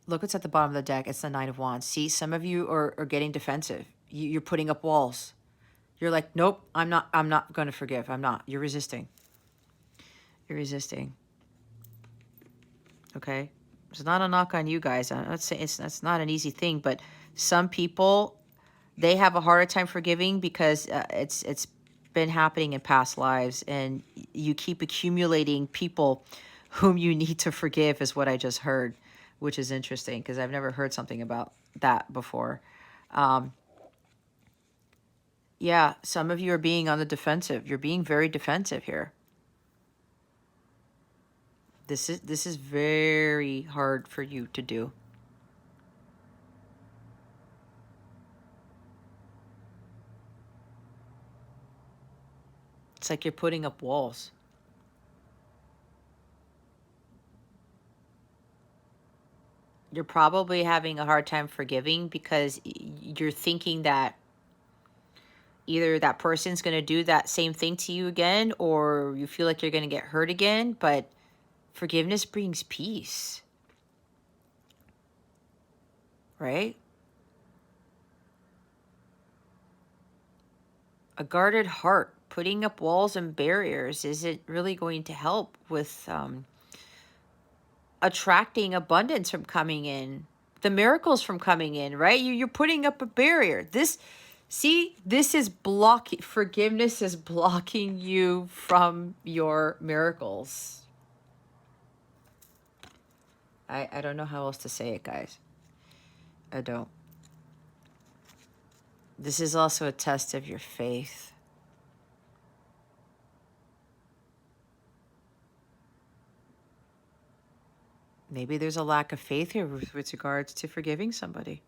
Look what's at the bottom of the deck. It's the Knight of Wands. See, some of you are getting defensive. You're putting up walls. You're like, nope, I'm not going to forgive. I'm not. You're resisting. You're resisting. Okay? It's not a knock on you guys. I'm not saying it's not an easy thing, but some people, they have a harder time forgiving because it's been happening in past lives, and you keep accumulating people whom you need to forgive is what I just heard, which is interesting because I've never heard something about that before. Yeah, some of you are being on the defensive. You're being very defensive here. This is very hard for you to do. It's like you're putting up walls. You're probably having a hard time forgiving because you're thinking that either that person's going to do that same thing to you again, or you feel like you're going to get hurt again. But forgiveness brings peace, right? A guarded heart, putting up walls and barriers isn't really going to help with attracting abundance from coming in, the miracles from coming in, right? You're putting up a barrier. This is blocking, forgiveness is blocking you from your miracles. I don't know how else to say it, guys. I don't. This is also a test of your faith. Maybe there's a lack of faith here with regards to forgiving somebody.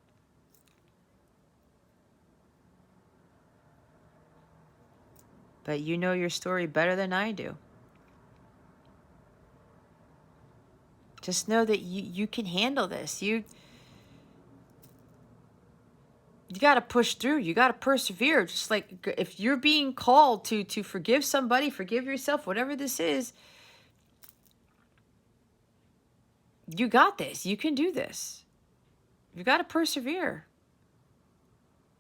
But you know your story better than I do. Just know that you can handle this. You got to push through. You got to persevere. Just like if you're being called to forgive somebody, forgive yourself, whatever this is, you got this. You can do this. You got to persevere.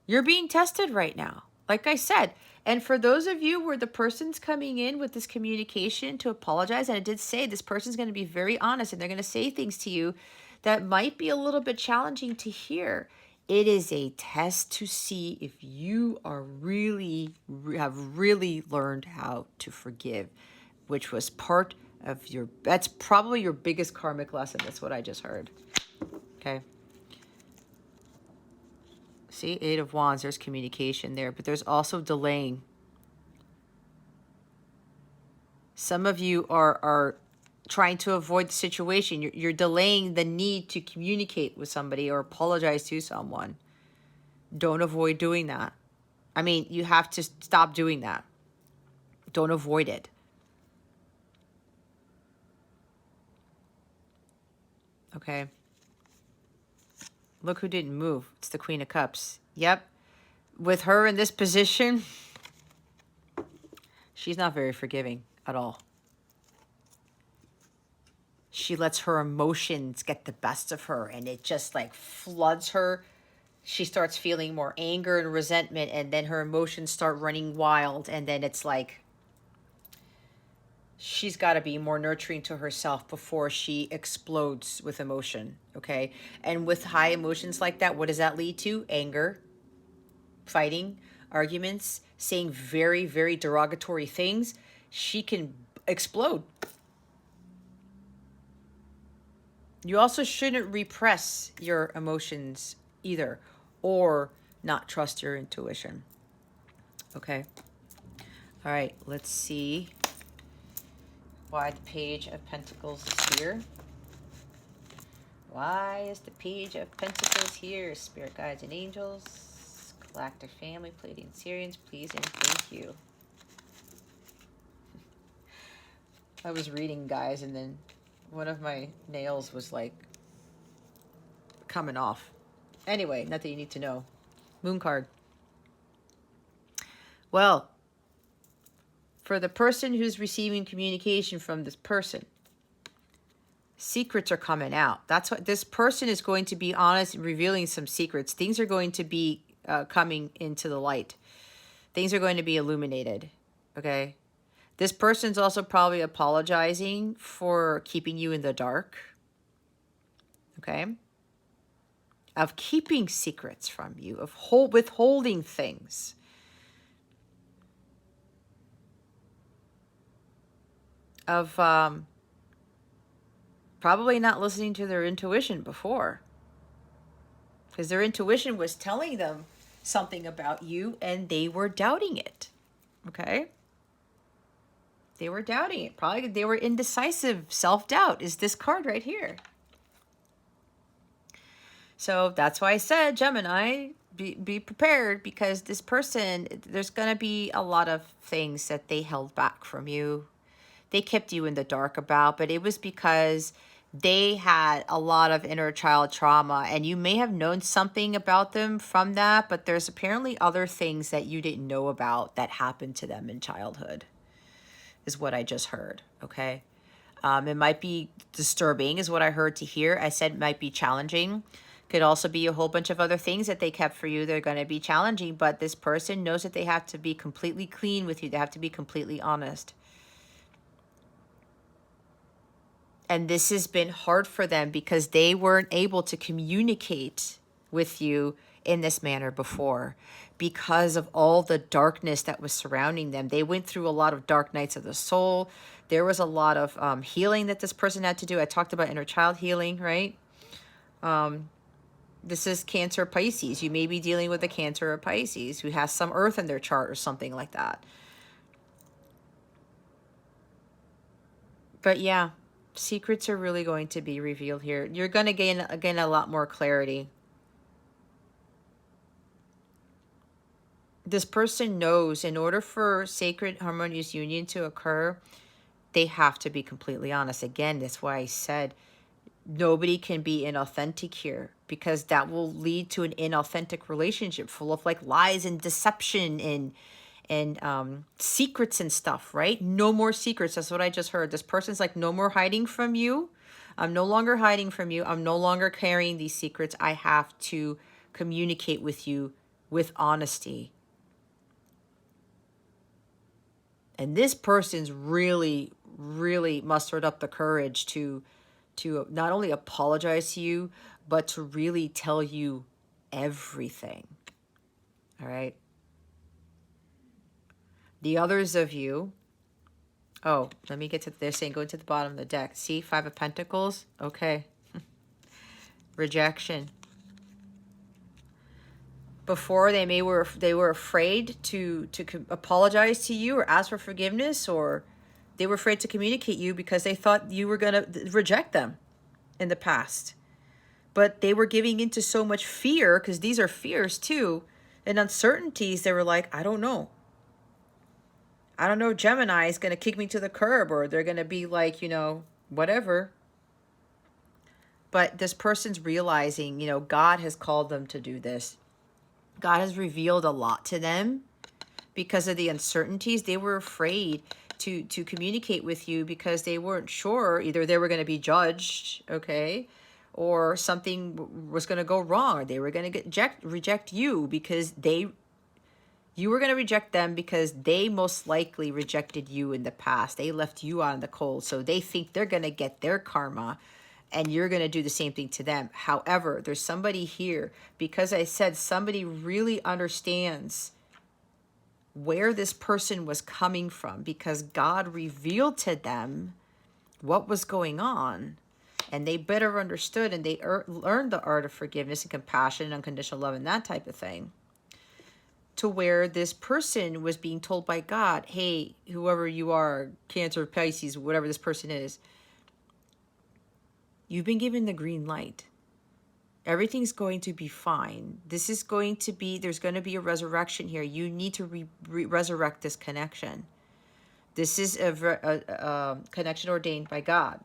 You're being tested right now, like I said. And for those of you where the person's coming in with this communication to apologize, and I did say this person's going to be very honest and they're going to say things to you that might be a little bit challenging to hear. It is a test to see if you are have really learned how to forgive, which was part of that's probably your biggest karmic lesson. That's what I just heard. Okay. See, Eight of Wands, there's communication there, but there's also delaying. Some of you are trying to avoid the situation. You're delaying the need to communicate with somebody or apologize to someone. Don't avoid doing that. I mean, you have to stop doing that. Don't avoid it. Okay. Look who didn't move. It's the Queen of Cups. Yep. With her in this position, she's not very forgiving at all. She lets her emotions get the best of her, and it just like floods her. She starts feeling more anger and resentment, and then her emotions start running wild, and then it's like she's got to be more nurturing to herself before she explodes with emotion, okay? And with high emotions like that, what does that lead to? Anger, fighting, arguments, saying very, very derogatory things, she can explode. You also shouldn't repress your emotions either, or not trust your intuition. Okay. All right, let's see why the Page of Pentacles is here. Why is the Page of Pentacles here? Spirit guides and angels, galactic family, Pleiadian Syrians, please and thank you. I was reading, guys, and then one of my nails was like coming off. Anyway, nothing you need to know. Moon card. Well, for the person who's receiving communication from this person, secrets are coming out. That's what this person is going to be honest and revealing some secrets. Things are going to be coming into the light. Things are going to be illuminated. Okay. This person's also probably apologizing for keeping you in the dark. Okay. Of keeping secrets from you, of withholding things. Of probably not listening to their intuition before. Because their intuition was telling them something about you and they were doubting it. Okay? They were doubting it. Probably they were indecisive. Self-doubt is this card right here. So that's why I said, Gemini, be prepared, because this person, there's going to be a lot of things that they held back from you. They kept you in the dark about, but it was because they had a lot of inner child trauma, and you may have known something about them from that, but there's apparently other things that you didn't know about that happened to them in childhood, is what I just heard, okay? It might be disturbing, is what I heard to hear. I said it might be challenging. Could also be a whole bunch of other things that they kept for you. They're going to be challenging, but this person knows that they have to be completely clean with you. They have to be completely honest. And this has been hard for them because they weren't able to communicate with you in this manner before because of all the darkness that was surrounding them. They went through a lot of dark nights of the soul. There was a lot of healing that this person had to do. I talked about inner child healing, right? This is Cancer Pisces. You may be dealing with a Cancer or Pisces who has some earth in their chart or something like that. But yeah, secrets are really going to be revealed here. You're going to gain, again, a lot more clarity. This person knows in order for sacred harmonious union to occur, they have to be completely honest. Again, that's why I said nobody can be inauthentic here, because that will lead to an inauthentic relationship full of like lies and deception and secrets and stuff, right? No more secrets. That's what I just heard. This person's like, no more hiding from you. I'm no longer hiding from you. I'm no longer carrying these secrets. I have to communicate with you with honesty. And this person's really, really mustered up the courage to not only apologize to you, but to really tell you everything. All right. The others of you, oh, let me get to, they're saying go to the bottom of the deck. See, 5 of Pentacles. Okay. Rejection. Before they were afraid to apologize to you or ask for forgiveness, or they were afraid to communicate you because they thought you were going to reject them in the past. But they were giving into so much fear, because these are fears too, and uncertainties. They were like, I don't know. I don't know, Gemini is going to kick me to the curb, or they're going to be like, you know, whatever. But this person's realizing, you know, God has called them to do this. God has revealed a lot to them because of the uncertainties. They were afraid to communicate with you because they weren't sure. Either they were going to be judged, okay, or something was going to go wrong, or they were going to reject you because you were going to reject them because they most likely rejected you in the past. They left you out in the cold. So they think they're going to get their karma and you're going to do the same thing to them. However, there's somebody here, because I said somebody really understands where this person was coming from, because God revealed to them what was going on, and they better understood, and they learned the art of forgiveness and compassion and unconditional love and that type of thing, to where this person was being told by God, hey, whoever you are, Cancer, Pisces, whatever this person is, you've been given the green light. Everything's going to be fine. This is going to be, there's going to be a resurrection here. You need to resurrect this connection. This is a connection ordained by God.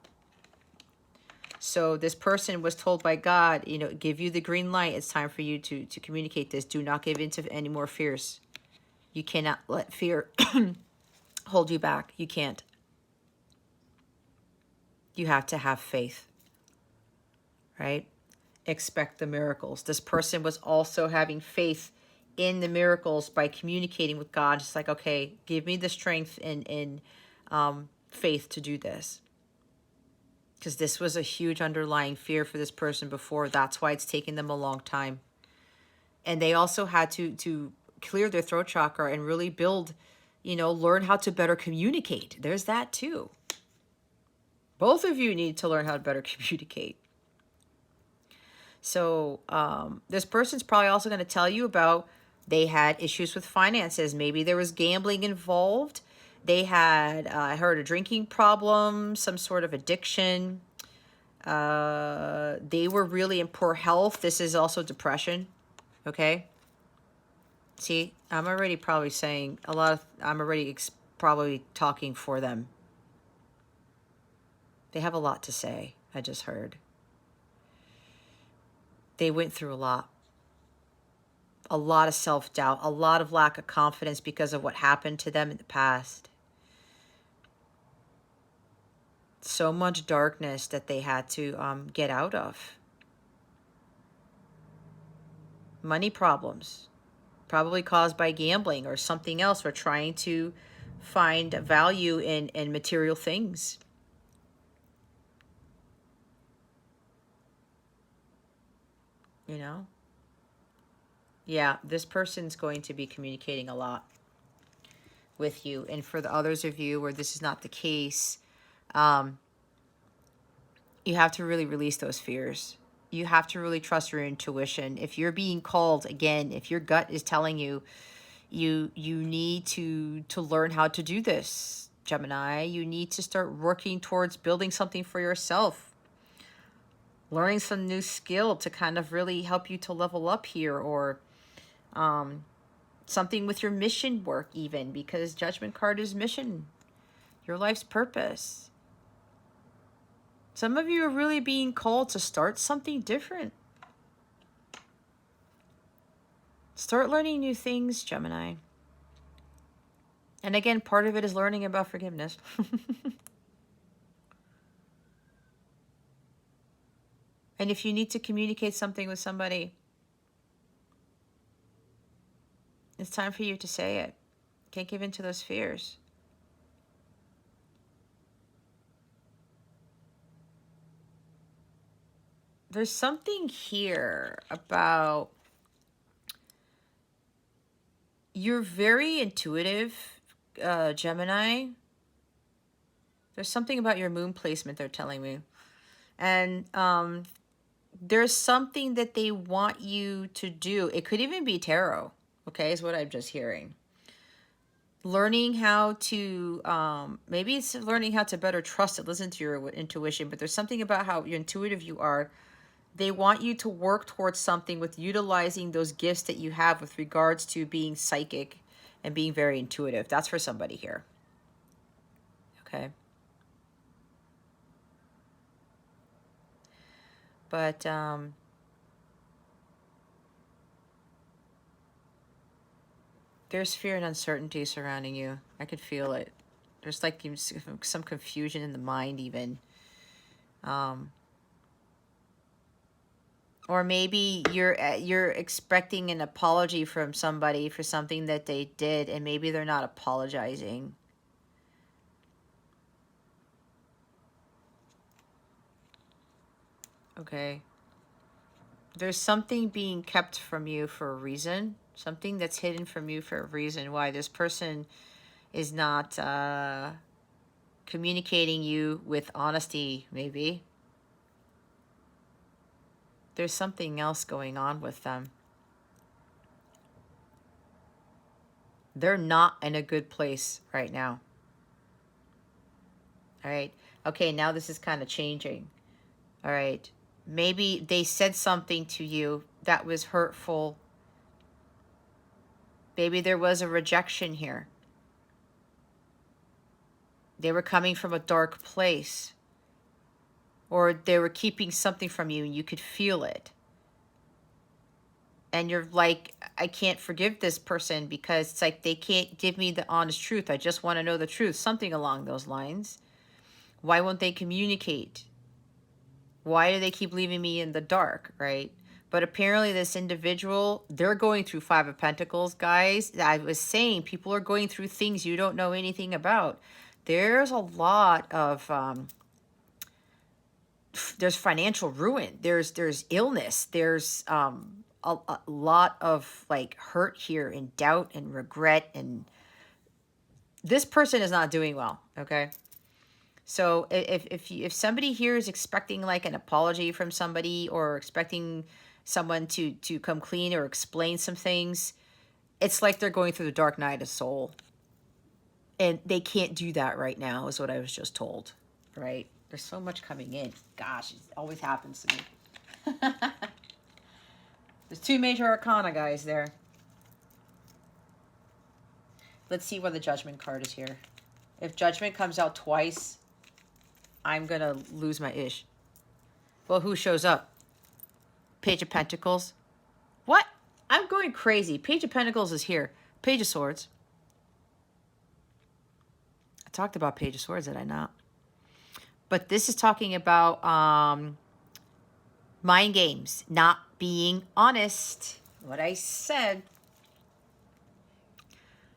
So this person was told by God, you know, give you the green light. It's time for you to communicate this. Do not give in to any more fears. You cannot let fear hold you back. You can't. You have to have faith, right? Expect the miracles. This person was also having faith in the miracles by communicating with God. It's like, okay, give me the strength and faith to do this. Because this was a huge underlying fear for this person before. That's why it's taken them a long time. And they also had to clear their throat chakra and really build, you know, learn how to better communicate. There's that too. Both of you need to learn how to better communicate. So this person's probably also going to tell you about, they had issues with finances. Maybe there was gambling involved. They had, I heard, a drinking problem, some sort of addiction. They were really in poor health. This is also depression. Okay. See, I'm already probably saying a lot of, I'm already probably talking for them. They have a lot to say. I just heard. They went through a lot of self-doubt, a lot of lack of confidence because of what happened to them in the past. So much darkness that they had to get out of. Money problems, probably caused by gambling or something else, or trying to find value in material things. You know? Yeah, this person's going to be communicating a lot with you. And for the others of you where this is not the case, you have to really release those fears. You have to really trust your intuition. If you're being called, again, if your gut is telling you, you need to learn how to do this, Gemini. You need to start working towards building something for yourself. Learning some new skill to kind of really help you to level up here, or something with your mission work even, because Judgment card is mission, your life's purpose. Some of you are really being called to start something different. Start learning new things, Gemini. And again, part of it is learning about forgiveness. And if you need to communicate something with somebody, it's time for you to say it. Can't give in to those fears. There's something here about, you're very intuitive, Gemini. There's something about your moon placement they're telling me. And there's something that they want you to do. It could even be tarot, okay, is what I'm just hearing. Learning how to, maybe it's learning how to better trust it, listen to your intuition, but there's something about how intuitive you are. They want you to work towards something with utilizing those gifts that you have with regards to being psychic and being very intuitive. That's for somebody here. Okay. But there's fear and uncertainty surrounding you. I could feel it. There's like some confusion in the mind even. Or maybe you're expecting an apology from somebody for something that they did, and maybe they're not apologizing. Okay. There's something being kept from you for a reason. Something that's hidden from you for a reason why this person is not communicating you with honesty, maybe. There's something else going on with them. They're not in a good place right now. All right. Okay, now this is kind of changing. All right. Maybe they said something to you that was hurtful. Maybe there was a rejection here. They were coming from a dark place. Or they were keeping something from you and you could feel it. And you're like, I can't forgive this person because it's like they can't give me the honest truth. I just want to know the truth. Something along those lines. Why won't they communicate? Why do they keep leaving me in the dark, right? But apparently this individual, they're going through Five of Pentacles, guys. I was saying people are going through things you don't know anything about. There's a lot of there's financial ruin. There's illness. There's a lot of like hurt here and doubt and regret, and this person is not doing well. Okay. So if somebody here is expecting like an apology from somebody or expecting someone to come clean or explain some things, it's like they're going through the dark night of soul. And they can't do that right now, is what I was just told. Right? There's so much coming in. Gosh, it always happens to me. There's two major arcana, guys, there. Let's see where the Judgment card is here. If Judgment comes out twice, I'm going to lose my ish. Well, who shows up? Page of Pentacles. What? I'm going crazy. Page of Pentacles is here. Page of Swords. I talked about Page of Swords, did I not? But this is talking about mind games, not being honest. What I said.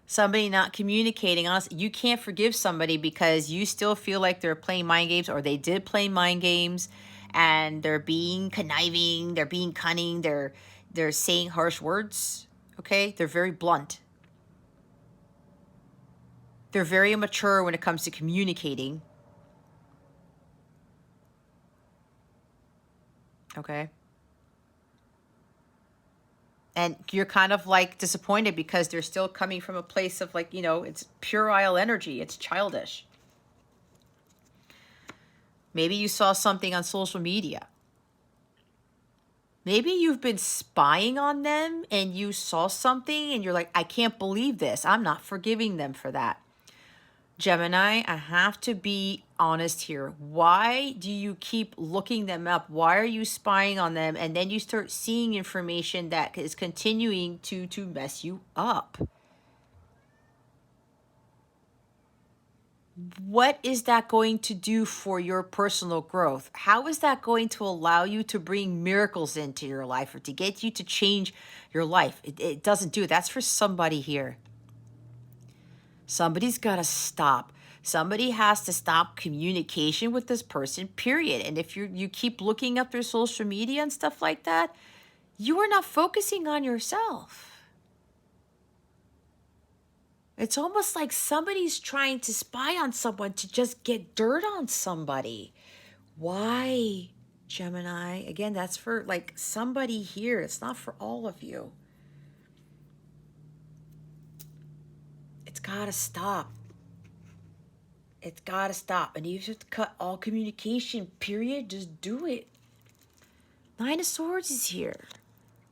Somebody not communicating honestly. You can't forgive somebody because you still feel like they're playing mind games, or they did play mind games, and they're being conniving, they're being cunning, they're saying harsh words. Okay? They're very blunt. They're very immature when it comes to communicating. Okay? And you're kind of like disappointed because they're still coming from a place of like, you know, it's puerile energy. It's childish. Maybe you saw something on social media. Maybe you've been spying on them and you saw something and you're like, I can't believe this. I'm not forgiving them for that. Gemini, I have to be honest here. Why do you keep looking them up? Why are you spying on them? And then you start seeing information that is continuing to mess you up. What is that going to do for your personal growth? How is that going to allow you to bring miracles into your life or to get you to change your life? It doesn't do it. That's for somebody here. Somebody's got to stop. Somebody has to stop communication with this person, period. And if you keep looking up their social media and stuff like that, you are not focusing on yourself. It's almost like somebody's trying to spy on someone to just get dirt on somebody. Why, Gemini? Again, that's for like somebody here. It's not for all of you. It's got to stop. It's got to stop. And you have to cut all communication, period. Just do it. Nine of Swords is here.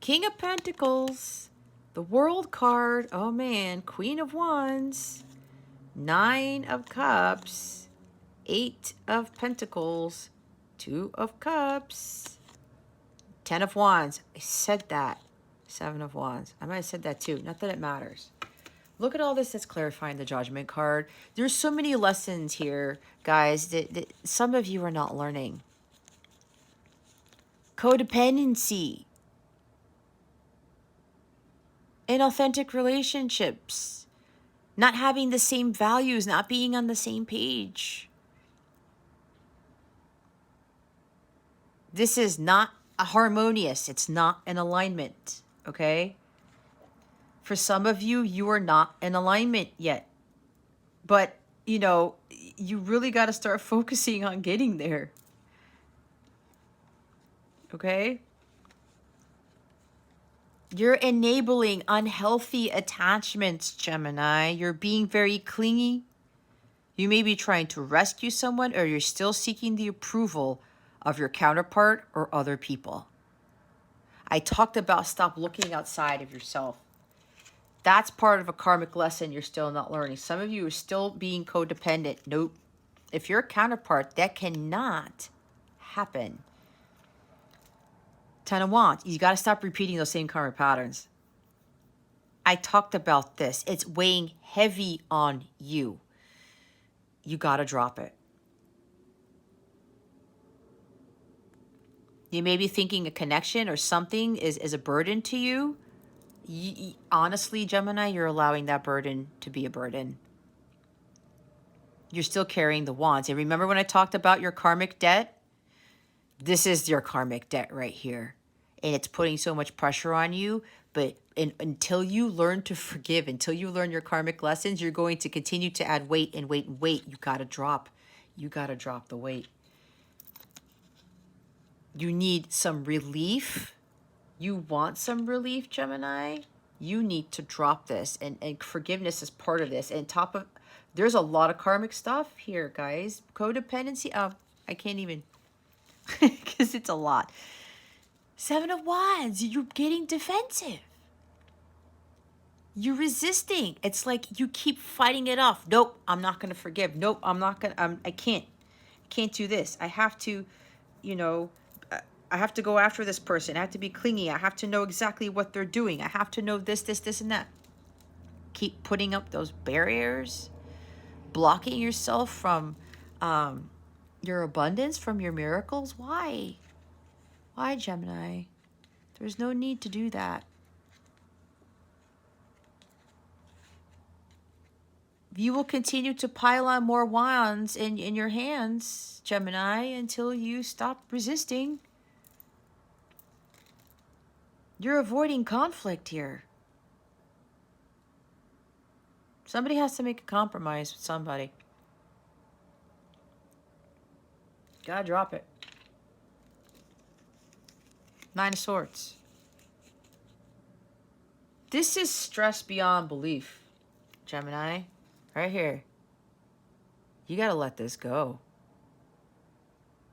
King of Pentacles. The World card. Oh, man. Queen of Wands. Nine of Cups. Eight of Pentacles. Two of Cups. 10 of Wands. I said that. 7 of Wands. I might have said that too. Not that it matters. Look at all this that's clarifying the Judgment card. There's so many lessons here, guys, that some of you are not learning. Codependency. Inauthentic relationships. Not having the same values, not being on the same page. This is not a harmonious. It's not an alignment, okay? For some of you, you are not in alignment yet. But, you know, you really got to start focusing on getting there. Okay? You're enabling unhealthy attachments, Gemini. You're being very clingy. You may be trying to rescue someone, or you're still seeking the approval of your counterpart or other people. I talked about stop looking outside of yourself. That's part of a karmic lesson you're still not learning. Some of you are still being codependent. Nope. If you're a counterpart, that cannot happen. Ten of Wands. You got to stop repeating those same karmic patterns. I talked about this. It's weighing heavy on you. You got to drop it. You may be thinking a connection or something is a burden to you. Honestly, Gemini, you're allowing that burden to be a burden. You're still carrying the wands. And remember when I talked about your karmic debt? This is your karmic debt right here. And it's putting so much pressure on you. But until you learn to forgive, until you learn your karmic lessons, you're going to continue to add weight and weight and weight. You got to drop. You got to drop the weight. You need some relief. You want some relief, Gemini. You need to drop this. And forgiveness is part of this. And top of, there's a lot of karmic stuff here, guys. Codependency. I can't even, because it's a lot. Seven of Wands. You're getting defensive. You're resisting. It's like you keep fighting it off. Nope, I'm not going to forgive. Nope, I'm not going to, I can't do this. I have to, you know, I have to go after this person. I have to be clingy. I have to know exactly what they're doing. I have to know this, and that. Keep putting up those barriers, blocking yourself from your abundance, from your miracles. Why? Why, Gemini? There's no need to do that. You will continue to pile on more wands in your hands, Gemini, until you stop resisting. You're avoiding conflict here. Somebody has to make a compromise with somebody. Gotta drop it. Nine of Swords. This is stress beyond belief, Gemini. Right here. You gotta let this go.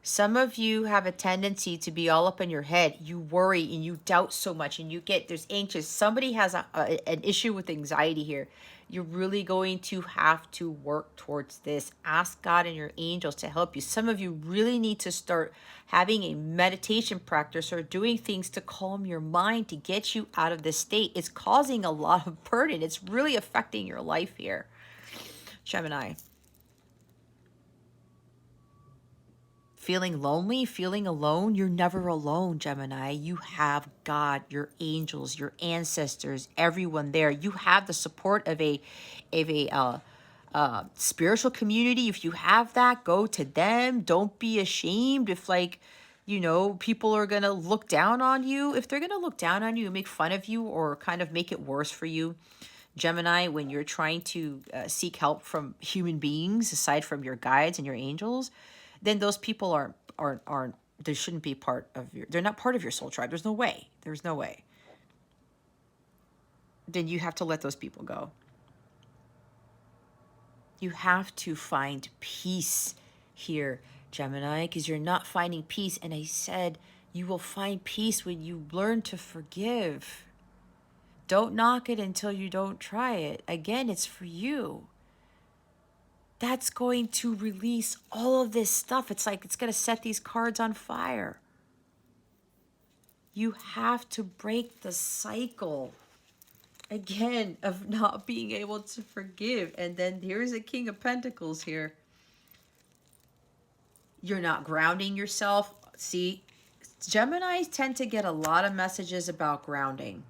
Some of you have a tendency to be all up in your head. You worry and you doubt so much and there's anxious. Somebody has an issue with anxiety here. You're really going to have to work towards this. Ask God and your angels to help you. Some of you really need to start having a meditation practice or doing things to calm your mind to get you out of this state. It's causing a lot of burden. It's really affecting your life here, Gemini. Feeling lonely, feeling alone, you're never alone, Gemini. You have God, your angels, your ancestors, everyone there. You have the support of a spiritual community. If you have that, go to them. Don't be ashamed if, like, you know, people are going to look down on you. If they're going to look down on you and make fun of you or kind of make it worse for you, Gemini, when you're trying to seek help from human beings, aside from your guides and your angels, then those people aren't they shouldn't be part of they're not part of your soul tribe. There's no way. Then you have to let those people go. You have to find peace here, Gemini, because you're not finding peace. And I said you will find peace when you learn to forgive. Don't knock it until you don't try it. Again, it's for you. That's going to release all of this stuff. It's like it's going to set these cards on fire. You have to break the cycle, again, of not being able to forgive. And then here's a King of Pentacles here. You're not grounding yourself. See, Geminis tend to get a lot of messages about grounding.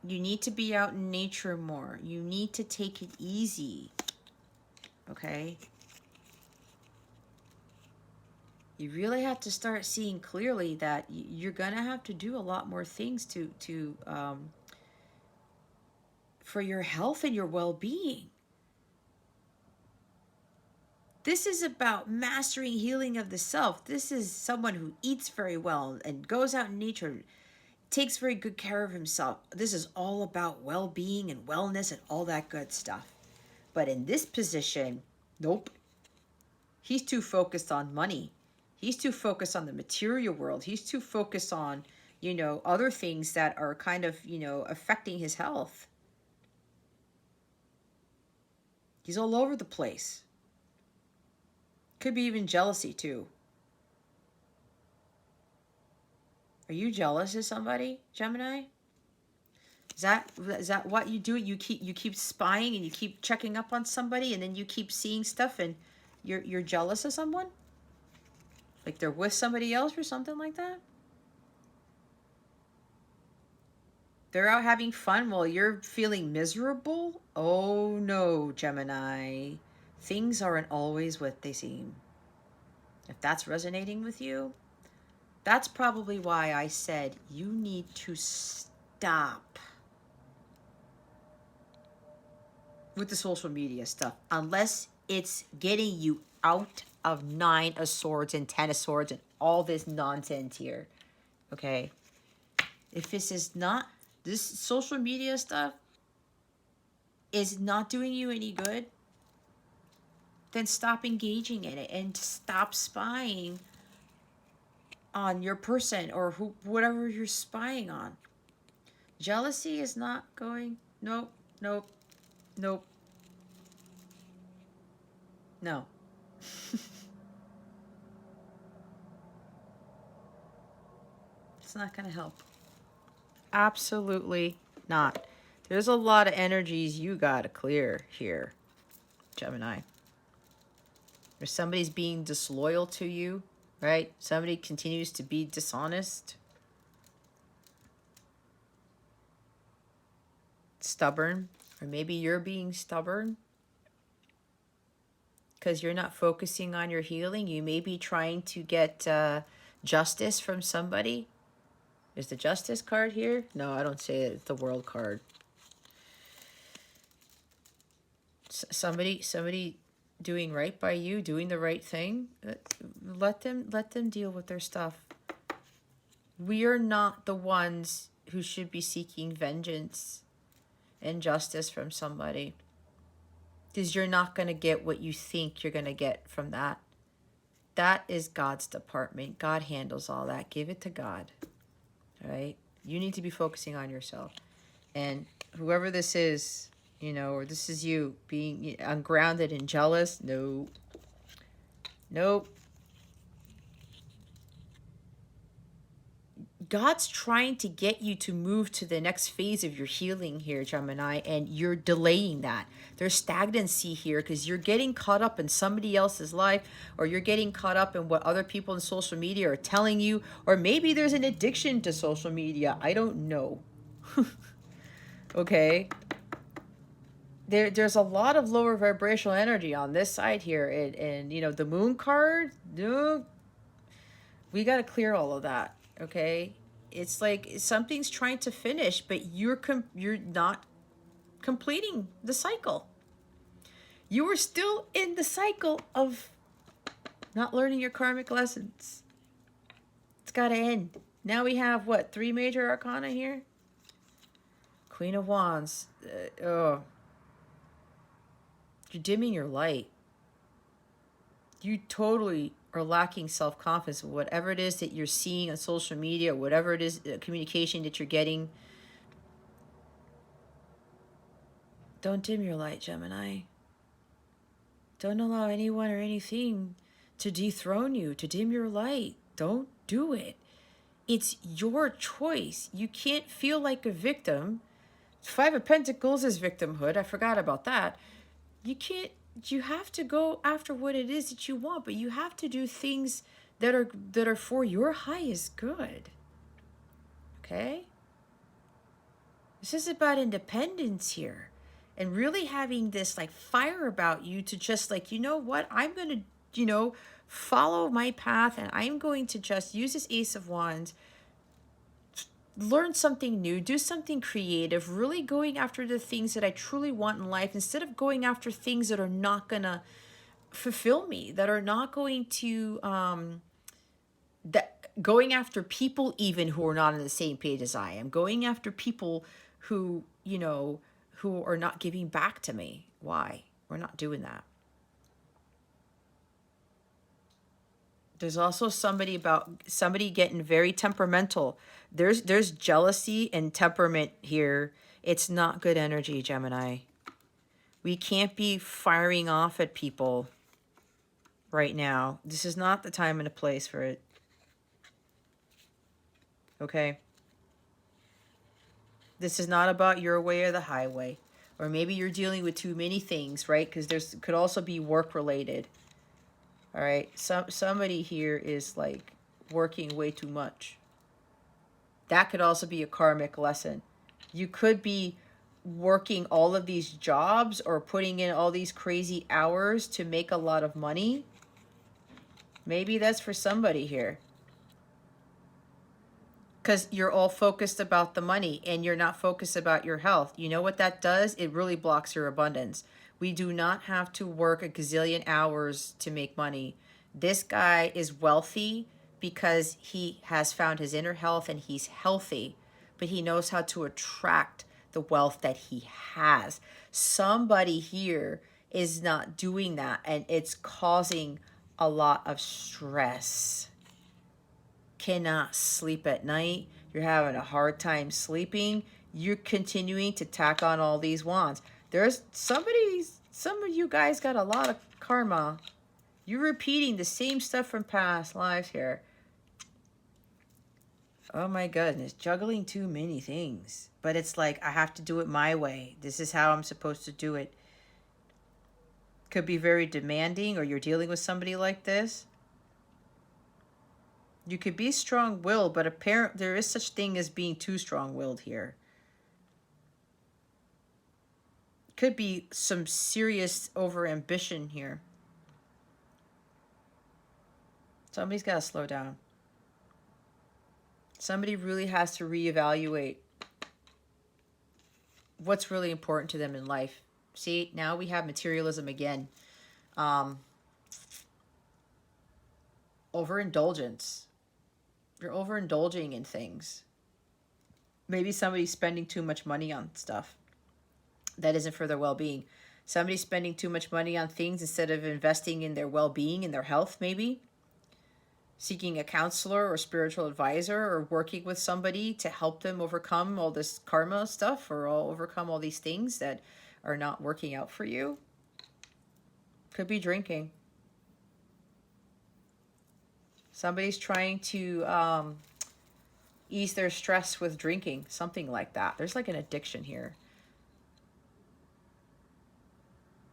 You need to be out in nature more. You need to take it easy. Okay? You really have to start seeing clearly that you're gonna have to do a lot more things to for your health and your well-being. This is about mastering healing of the self. This is someone who eats very well and goes out in nature, takes very good care of himself. This is all about well-being and wellness and all that good stuff. But in this position, nope. He's too focused on money. He's too focused on the material world. He's too focused on, other things that are kind of, affecting his health. He's all over the place. Could be even jealousy too. Are you jealous of somebody, Gemini? Is that what you do? You keep spying and you keep checking up on somebody, and then you keep seeing stuff, and you're jealous of someone? Like they're with somebody else or something like that? They're out having fun while you're feeling miserable? Oh no, Gemini. Things aren't always what they seem. If that's resonating with you, that's probably why I said you need to stop with the social media stuff, unless it's getting you out of 9 of Swords and 10 of Swords and all this nonsense here. Okay? If this is not, this social media stuff is not doing you any good, then stop engaging in it and stop spying on your person or whatever you're spying on. Jealousy is not going, nope, nope, nope, no. It's not going to help. Absolutely not. There's a lot of energies you got to clear here, Gemini. Or somebody's being disloyal to you, right? Somebody continues to be dishonest, stubborn, or maybe you're being stubborn because you're not focusing on your healing. You may be trying to get justice from somebody. Is the Justice card here? No, I don't say it. It's the World card. Somebody doing right by you, doing the right thing. Let them deal with their stuff. We are not the ones who should be seeking vengeance and justice from somebody, because you're not going to get what you think you're going to get from that. That is God's department. God handles all that. Give it to God. All right? You need to be focusing on yourself. And whoever this is, or this is you being ungrounded and jealous, no. Nope. God's trying to get you to move to the next phase of your healing here, Gemini, and you're delaying that. There's stagnancy here because you're getting caught up in somebody else's life, or you're getting caught up in what other people in social media are telling you, or maybe there's an addiction to social media. I don't know. Okay? There's a lot of lower vibrational energy on this side here, and the Moon card, no, we got to clear all of that. Okay, it's like something's trying to finish, but you're not completing the cycle. You are still in the cycle of not learning your karmic lessons. It's got to end. Now we have what, 3 major arcana here? Queen of Wands. You're dimming your light. You totally are lacking self-confidence. Whatever it is that you're seeing on social media, whatever it is, communication that you're getting, don't dim your light, Gemini. Don't allow anyone or anything to dethrone you, to dim your light. Don't do it. It's your choice. You can't feel like a victim. 5 of Pentacles is victimhood. I forgot about that. You have to go after what it is that you want, but you have to do things that are for your highest good. Okay? This is about independence here, and really having this like fire about you to just like, you know what? I'm going to you know, follow my path, and I'm going to just use this Ace of Wands, learn something new, do something creative, really going after the things that I truly want in life instead of going after things that are not going to fulfill me, that are not going to, that going after people even who are not on the same page as I am, going after people who, you know, who are not giving back to me. Why? We're not doing that. There's also somebody getting very temperamental. There's jealousy and temperament here. It's not good energy, Gemini. We can't be firing off at people right now. This is not the time and the place for it. Okay? This is not about your way or the highway. Or maybe you're dealing with too many things, right? Because there's could also be work related. All right? Somebody here is like working way too much. That could also be a karmic lesson. You could be working all of these jobs or putting in all these crazy hours to make a lot of money. Maybe that's for somebody here. Because you're all focused about the money and you're not focused about your health. You know what that does? It really blocks your abundance. We do not have to work a gazillion hours to make money. This guy is wealthy because he has found his inner health and he's healthy, but he knows how to attract the wealth that he has. Somebody here is not doing that, and it's causing a lot of stress. Cannot sleep at night. You're having a hard time sleeping. You're continuing to tack on all these wands. There's some of you guys got a lot of karma. You're repeating the same stuff from past lives here. Oh my goodness, juggling too many things. But it's like, I have to do it my way. This is how I'm supposed to do it. Could be very demanding, or you're dealing with somebody like this. You could be strong-willed, but apparently there is such thing as being too strong-willed here. Could be some serious over-ambition here. Somebody's got to slow down. Somebody really has to reevaluate what's really important to them in life. See, now we have materialism again. Overindulgence. You're overindulging in things. Maybe somebody's spending too much money on stuff that isn't for their well-being. Somebody's spending too much money on things instead of investing in their well-being and their health, maybe. Seeking a counselor or spiritual advisor, or working with somebody to help them overcome all this karma stuff, or overcome all these things that are not working out for you. Could be drinking. Somebody's trying to ease their stress with drinking, something like that. There's like an addiction here.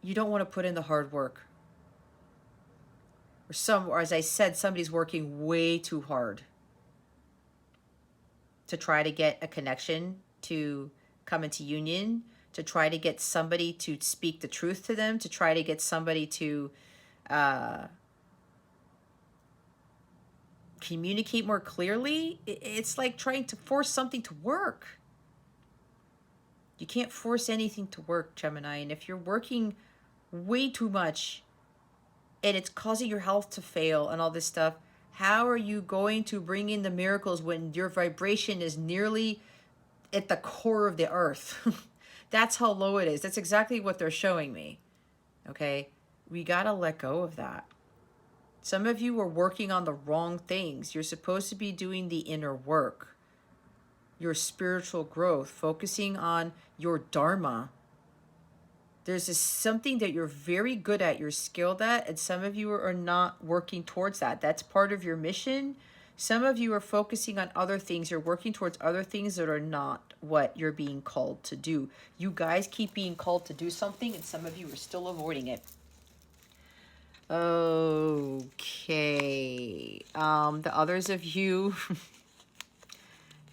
You don't want to put in the hard work. Or as I said, somebody's working way too hard to try to get a connection, to come into union, to try to get somebody to speak the truth to them, to try to get somebody to communicate more clearly. It's like trying to force something to work. You can't force anything to work, Gemini. And if you're working way too much and it's causing your health to fail and all this stuff, how are you going to bring in the miracles when your vibration is nearly at the core of the earth? That's how low it is. That's exactly what they're showing me. Okay? We got to let go of that. Some of you are working on the wrong things. You're supposed to be doing the inner work, your spiritual growth, focusing on your dharma. There's something that you're very good at, you're skilled at, and some of you are not working towards that. That's part of your mission. Some of you are focusing on other things. You're working towards other things that are not what you're being called to do. You guys keep being called to do something, and some of you are still avoiding it. Okay. The others of you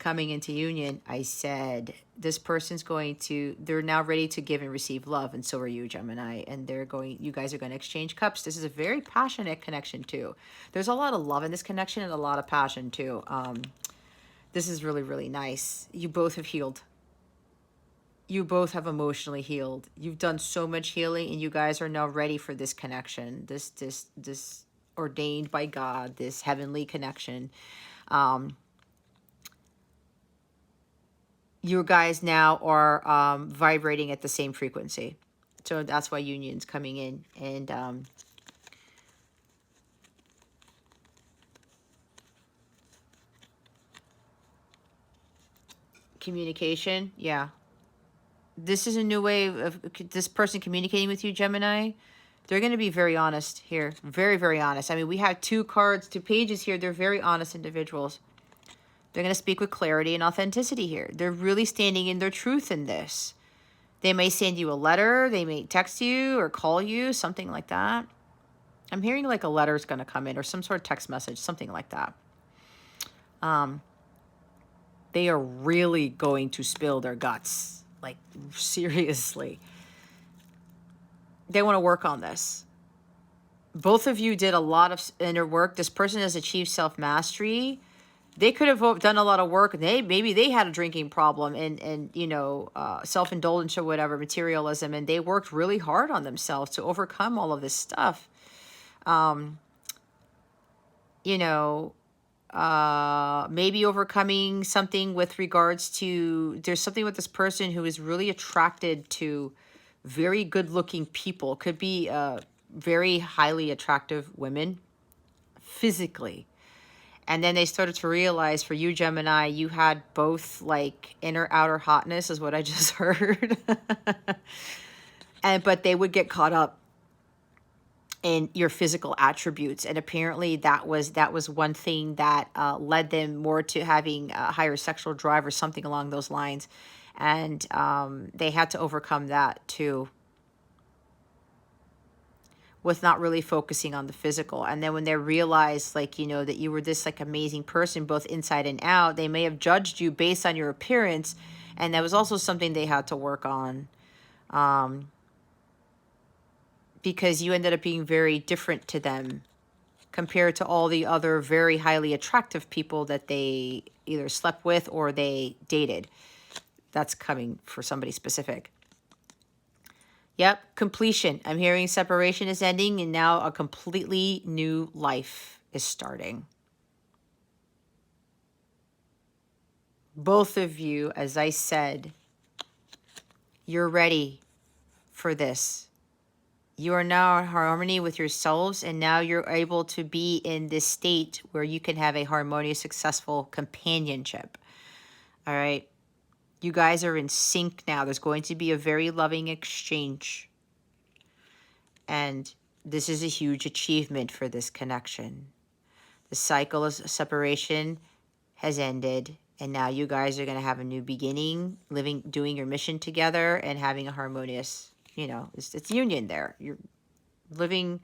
coming into union, I said, this person's going to, they're now ready to give and receive love. And so are you, Gemini. And you guys are going to exchange cups. This is a very passionate connection too. There's a lot of love in this connection and a lot of passion too. This is really, really nice. You both have healed. You both have emotionally healed. You've done so much healing, and you guys are now ready for this connection, this ordained by God, this heavenly connection. You guys now are vibrating at the same frequency. So that's why union's coming in. And communication, yeah. This is a new way of this person communicating with you, Gemini. They're going to be very honest here. Very, very honest. I mean, we have two pages here. They're very honest individuals. They're going to speak with clarity and authenticity here. They're really standing in their truth in this. They may send you a letter. They may text you or call you, something like that. I'm hearing like a letter is going to come in or some sort of text message, something like that. They are really going to spill their guts. Like, seriously. They want to work on this. Both of you did a lot of inner work. This person has achieved self-mastery. They could have done a lot of work. Maybe they had a drinking problem and you know, self-indulgence or whatever, materialism, and they worked really hard on themselves to overcome all of this stuff. You know, maybe overcoming something with regards to, there's something with this person who is really attracted to very good-looking people. Could be very highly attractive women physically. And then they started to realize, for you, Gemini, you had both like inner outer hotness is what I just heard. But they would get caught up in your physical attributes. And apparently that was one thing that led them more to having a higher sexual drive or something along those lines. And they had to overcome that too, with not really focusing on the physical. And then when they realized, like, you know, that you were this like amazing person, both inside and out, they may have judged you based on your appearance. And that was also something they had to work on. Because you ended up being very different to them compared to all the other very highly attractive people that they either slept with or they dated. That's coming for somebody specific. Yep, completion. I'm hearing separation is ending and now a completely new life is starting. Both of you, as I said, you're ready for this. You are now in harmony with yourselves, and now you're able to be in this state where you can have a harmonious, successful companionship. All right? You guys are in sync now. There's going to be a very loving exchange. And this is a huge achievement for this connection. The cycle of separation has ended. And now you guys are going to have a new beginning, doing your mission together and having a harmonious, you know, it's union there. You're living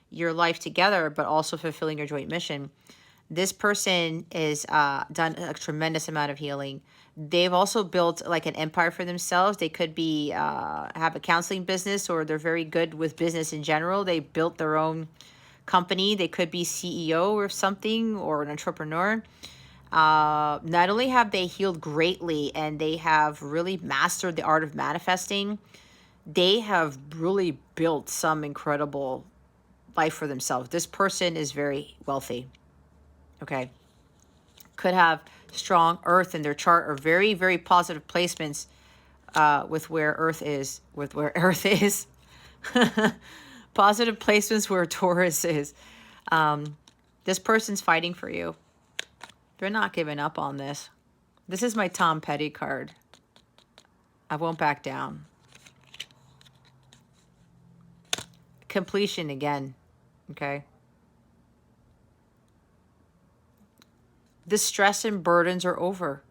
your life together, but also fulfilling your joint mission. This person is done a tremendous amount of healing. They've also built like an empire for themselves. They could be have a counseling business, or they're very good with business in general. They built their own company. They could be CEO or something, or an entrepreneur. Not only have they healed greatly and they have really mastered the art of manifesting, they have really built some incredible life for themselves. This person is very wealthy. Okay. Could have strong earth in their chart, or very, very positive placements with where earth is. Positive placements where Taurus is. This person's fighting for you. They're not giving up on this. This is my Tom Petty card. I won't back down. Completion again. Okay. The stress and burdens are over.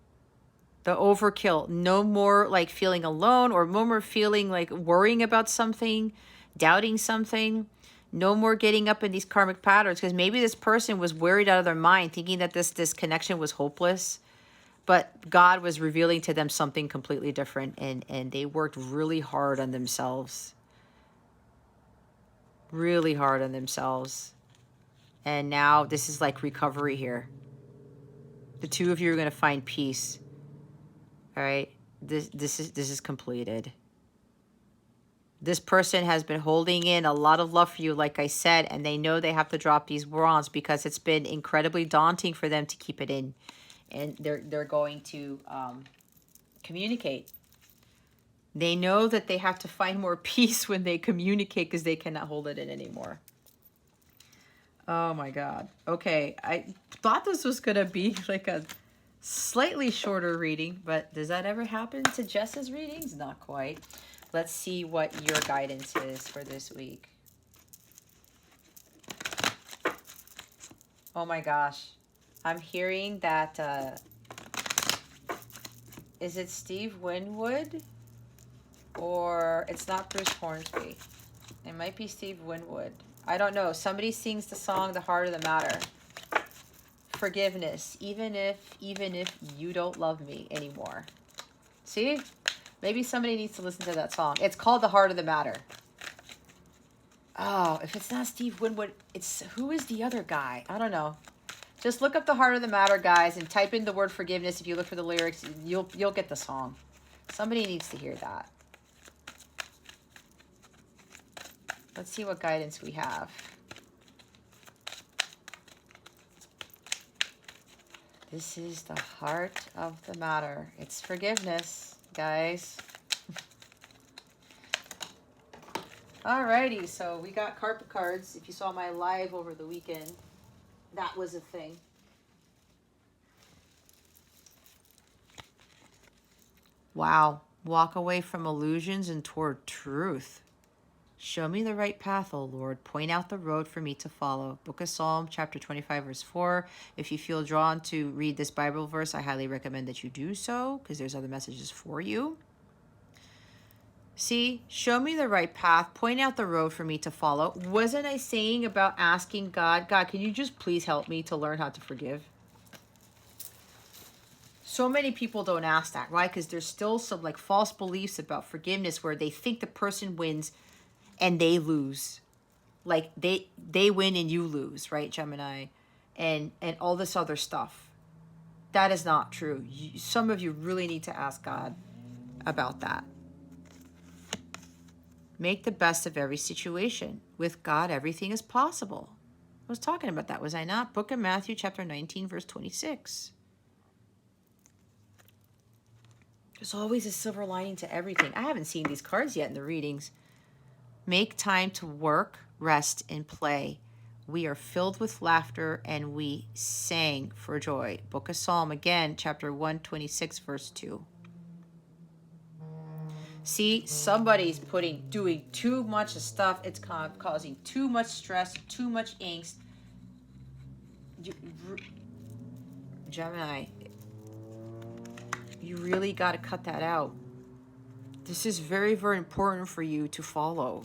The overkill. No more like feeling alone, or no more feeling like worrying about something, doubting something. No more getting up in these karmic patterns, because maybe this person was worried out of their mind, thinking that this connection was hopeless. But God was revealing to them something completely different, and they worked really hard on themselves. Really hard on themselves. And now this is like recovery here. The two of you are going to find peace. All right? This is completed. This person has been holding in a lot of love for you, like I said, and they know they have to drop these wands because it's been incredibly daunting for them to keep it in. And they're going to communicate. They know that they have to find more peace when they communicate because they cannot hold it in anymore. Oh my God. Okay, I thought this was going to be like a slightly shorter reading, but does that ever happen to Jess's readings? Not quite. Let's see what your guidance is for this week. Oh my gosh. I'm hearing that, is it Steve Winwood? Or it's not Bruce Hornsby. It might be Steve Winwood. I don't know. Somebody sings the song The Heart of the Matter. Forgiveness, even if you don't love me anymore. See? Maybe somebody needs to listen to that song. It's called The Heart of the Matter. Oh, if it's not Steve Winwood, it's who is the other guy? I don't know. Just look up The Heart of the Matter, guys, and type in the word forgiveness. If you look for the lyrics, you'll get the song. Somebody needs to hear that. Let's see what guidance we have. This is the heart of the matter. It's forgiveness, guys. Alrighty, so we got carpet cards. If you saw my live over the weekend, that was a thing. Wow. Walk away from illusions and toward truth. Show me the right path, O Lord. Point out the road for me to follow. Book of Psalm, chapter 25, verse 4. If you feel drawn to read this Bible verse, I highly recommend that you do so because there's other messages for you. See, show me the right path. Point out the road for me to follow. Wasn't I saying about asking God, God, can you just please help me to learn how to forgive? So many people don't ask that, right? Because there's still some like false beliefs about forgiveness where they think the person wins and they lose. Like they win and you lose, right, Gemini? And all this other stuff. That is not true. Some of you really need to ask God about that. Make the best of every situation. With God, everything is possible. I was talking about that, was I not? Book of Matthew, chapter 19, verse 26. There's always a silver lining to everything. I haven't seen these cards yet in the readings. Make time to work, rest, and play. We are filled with laughter and we sang for joy. Book of Psalm, again, chapter 126, verse 2. See, somebody's doing too much stuff. It's causing too much stress, too much angst. Gemini, you really got to cut that out. This is very, very important for you to follow.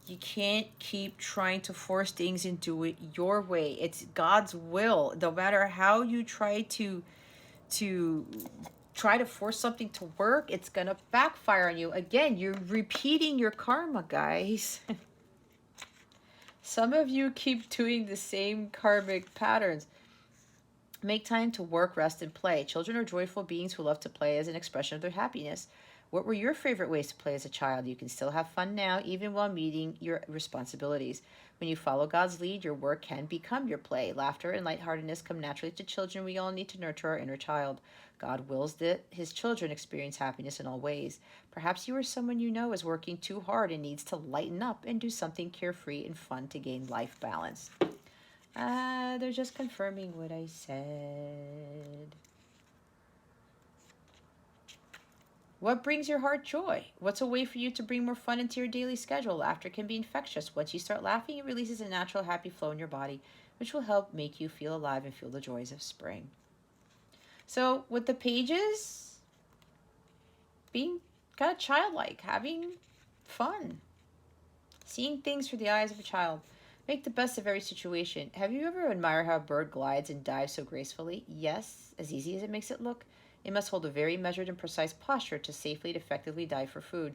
You can't keep trying to force things and do it your way. It's God's will. No matter how you try to force something to work, it's going to backfire on you. Again, you're repeating your karma, guys. Some of you keep doing the same karmic patterns. Make time to work, rest, and play. Children are joyful beings who love to play as an expression of their happiness. What were your favorite ways to play as a child? You can still have fun now, even while meeting your responsibilities. When you follow God's lead, your work can become your play. Laughter and lightheartedness come naturally to children. We all need to nurture our inner child. God wills that his children experience happiness in all ways. Perhaps you or someone you know is working too hard and needs to lighten up and do something carefree and fun to gain life balance. They're just confirming what I said. What brings your heart joy? What's a way for you to bring more fun into your daily schedule? Laughter can be infectious. Once you start laughing, it releases a natural happy flow in your body, which will help make you feel alive and feel the joys of spring. So with the pages, being kind of childlike, having fun, seeing things through the eyes of a child. Make the best of every situation. Have you ever admired how a bird glides and dives so gracefully? Yes, as easy as it makes it look. It must hold a very measured and precise posture to safely and effectively dive for food.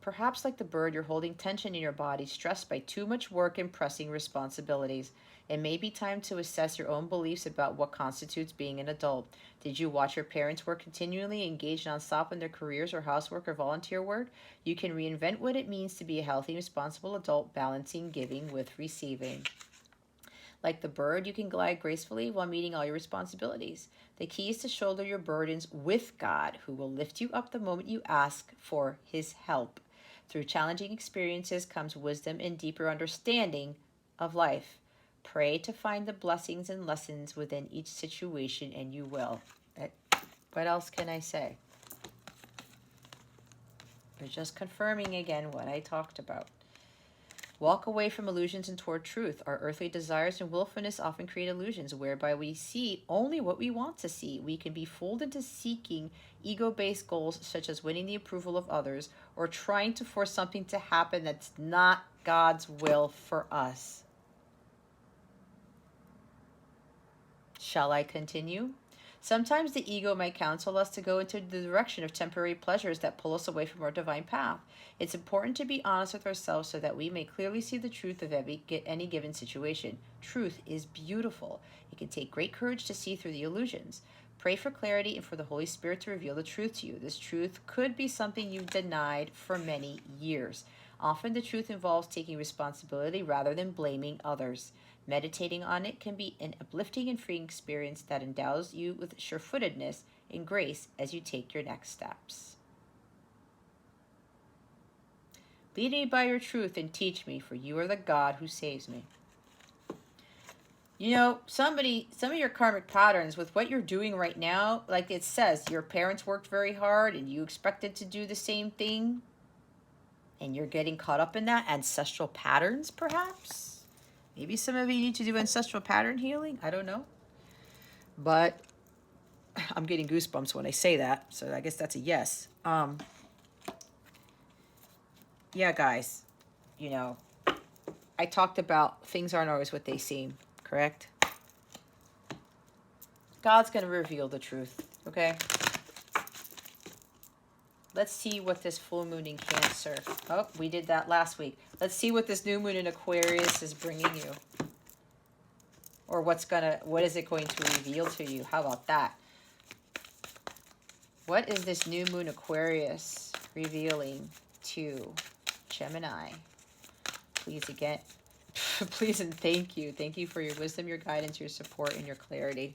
Perhaps like the bird, you're holding tension in your body, stressed by too much work and pressing responsibilities. It may be time to assess your own beliefs about what constitutes being an adult. Did you watch your parents work continually, engaged nonstop in their careers or housework or volunteer work? You can reinvent what it means to be a healthy, responsible adult, balancing giving with receiving. Like the bird, you can glide gracefully while meeting all your responsibilities. The key is to shoulder your burdens with God, who will lift you up the moment you ask for his help. Through challenging experiences comes wisdom and deeper understanding of life. Pray to find the blessings and lessons within each situation, and you will. What else can I say? We're just confirming again what I talked about. Walk away from illusions and toward truth. Our earthly desires and willfulness often create illusions whereby we see only what we want to see. We can be fooled into seeking ego-based goals such as winning the approval of others or trying to force something to happen that's not God's will for us. Shall I continue? Sometimes the ego might counsel us to go into the direction of temporary pleasures that pull us away from our divine path. It's important to be honest with ourselves so that we may clearly see the truth of any given situation. Truth is beautiful. It can take great courage to see through the illusions. Pray for clarity and for the Holy Spirit to reveal the truth to you. This truth could be something you've denied for many years. Often the truth involves taking responsibility rather than blaming others. Meditating on it can be an uplifting and freeing experience that endows you with sure-footedness and grace as you take your next steps. Lead me by your truth and teach me, for you are the God who saves me. You know, some of your karmic patterns with what you're doing right now, like it says, your parents worked very hard and you expected to do the same thing, and you're getting caught up in that. Ancestral patterns, perhaps? Maybe some of you need to do ancestral pattern healing. I don't know. But I'm getting goosebumps when I say that. So I guess that's a yes. Yeah, guys. You know, I talked about things aren't always what they seem. Correct? God's going to reveal the truth. Okay? Let's see what this full moon in Cancer. Oh, we did that last week. Let's see what this new moon in Aquarius is bringing you. Or what is it going to reveal to you? How about that? What is this new moon Aquarius revealing to Gemini? Please again. Please and thank you. Thank you for your wisdom, your guidance, your support, and your clarity.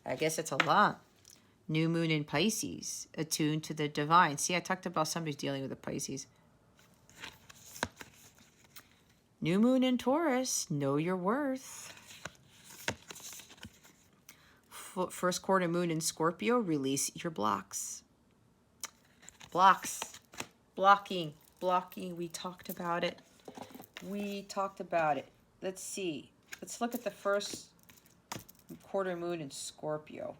I guess it's a lot. New moon in Pisces, attuned to the divine. See, I talked about somebody's dealing with the Pisces. New moon in Taurus, know your worth. First quarter moon in Scorpio, release your blocks. Blocks, blocking, we talked about it. Let's see. Let's look at the first quarter moon in Scorpio.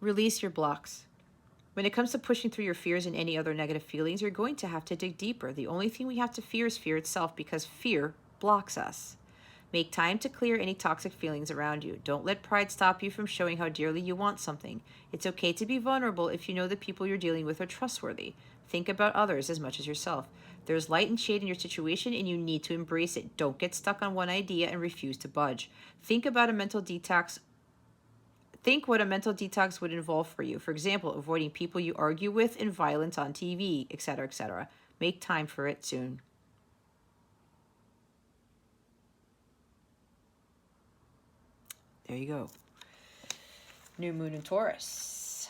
Release your blocks. When it comes to pushing through your fears and any other negative feelings, you're going to have to dig deeper. The only thing we have to fear is fear itself, because fear blocks us. Make time to clear any toxic feelings around you. Don't let pride stop you from showing how dearly you want something. It's okay to be vulnerable if you know the people you're dealing with are trustworthy. Think about others as much as yourself. There's light and shade in your situation, and you need to embrace it. Don't get stuck on one idea and refuse to budge. Think what a mental detox would involve for you. For example, avoiding people you argue with and violence on TV, etc., etc. Make time for it soon. There you go. New moon in Taurus.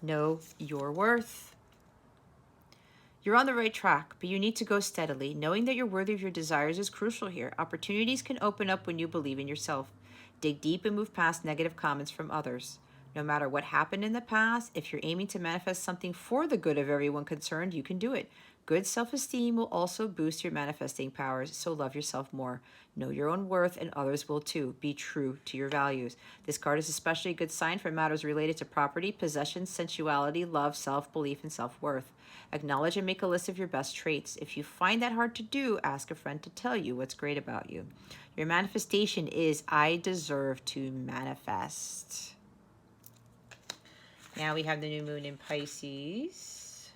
Know your worth. You're on the right track, but you need to go steadily. Knowing that you're worthy of your desires is crucial here. Opportunities can open up when you believe in yourself. Dig deep and move past negative comments from others. No matter what happened in the past, if you're aiming to manifest something for the good of everyone concerned, you can do it. Good self-esteem will also boost your manifesting powers, so love yourself more. Know your own worth, and others will too. Be true to your values. This card is especially a good sign for matters related to property, possessions, sensuality, love, self-belief, and self-worth. Acknowledge and make a list of your best traits. If you find that hard to do, ask a friend to tell you what's great about you. Your manifestation is, I deserve to manifest. Now we have the new moon in Pisces.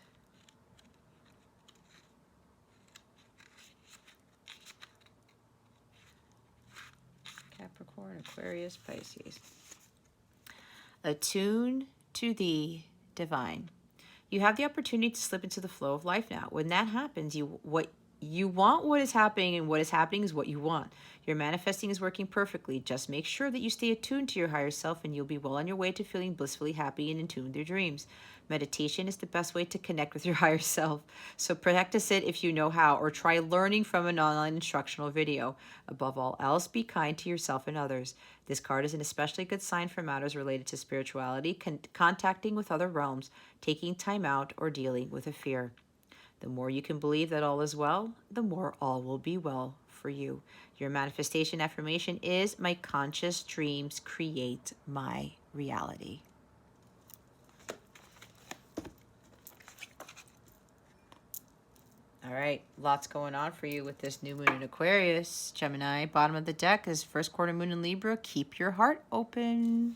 Capricorn, Aquarius, Pisces. Attune to the divine. You have the opportunity to slip into the flow of life now. When that happens, you want what is happening, and what is happening is what you want. Your manifesting is working perfectly. Just make sure that you stay attuned to your higher self, and you'll be well on your way to feeling blissfully happy and in tune with your dreams. Meditation is the best way to connect with your higher self. So practice it if you know how, or try learning from an online instructional video. Above all else, be kind to yourself and others. This card is an especially good sign for matters related to spirituality, contacting with other realms, taking time out, or dealing with a fear. The more you can believe that all is well, the more all will be well for you. Your manifestation affirmation is, my conscious dreams create my reality. All right, lots going on for you with this new moon in Aquarius. Gemini, bottom of the deck is first quarter moon in Libra. Keep your heart open.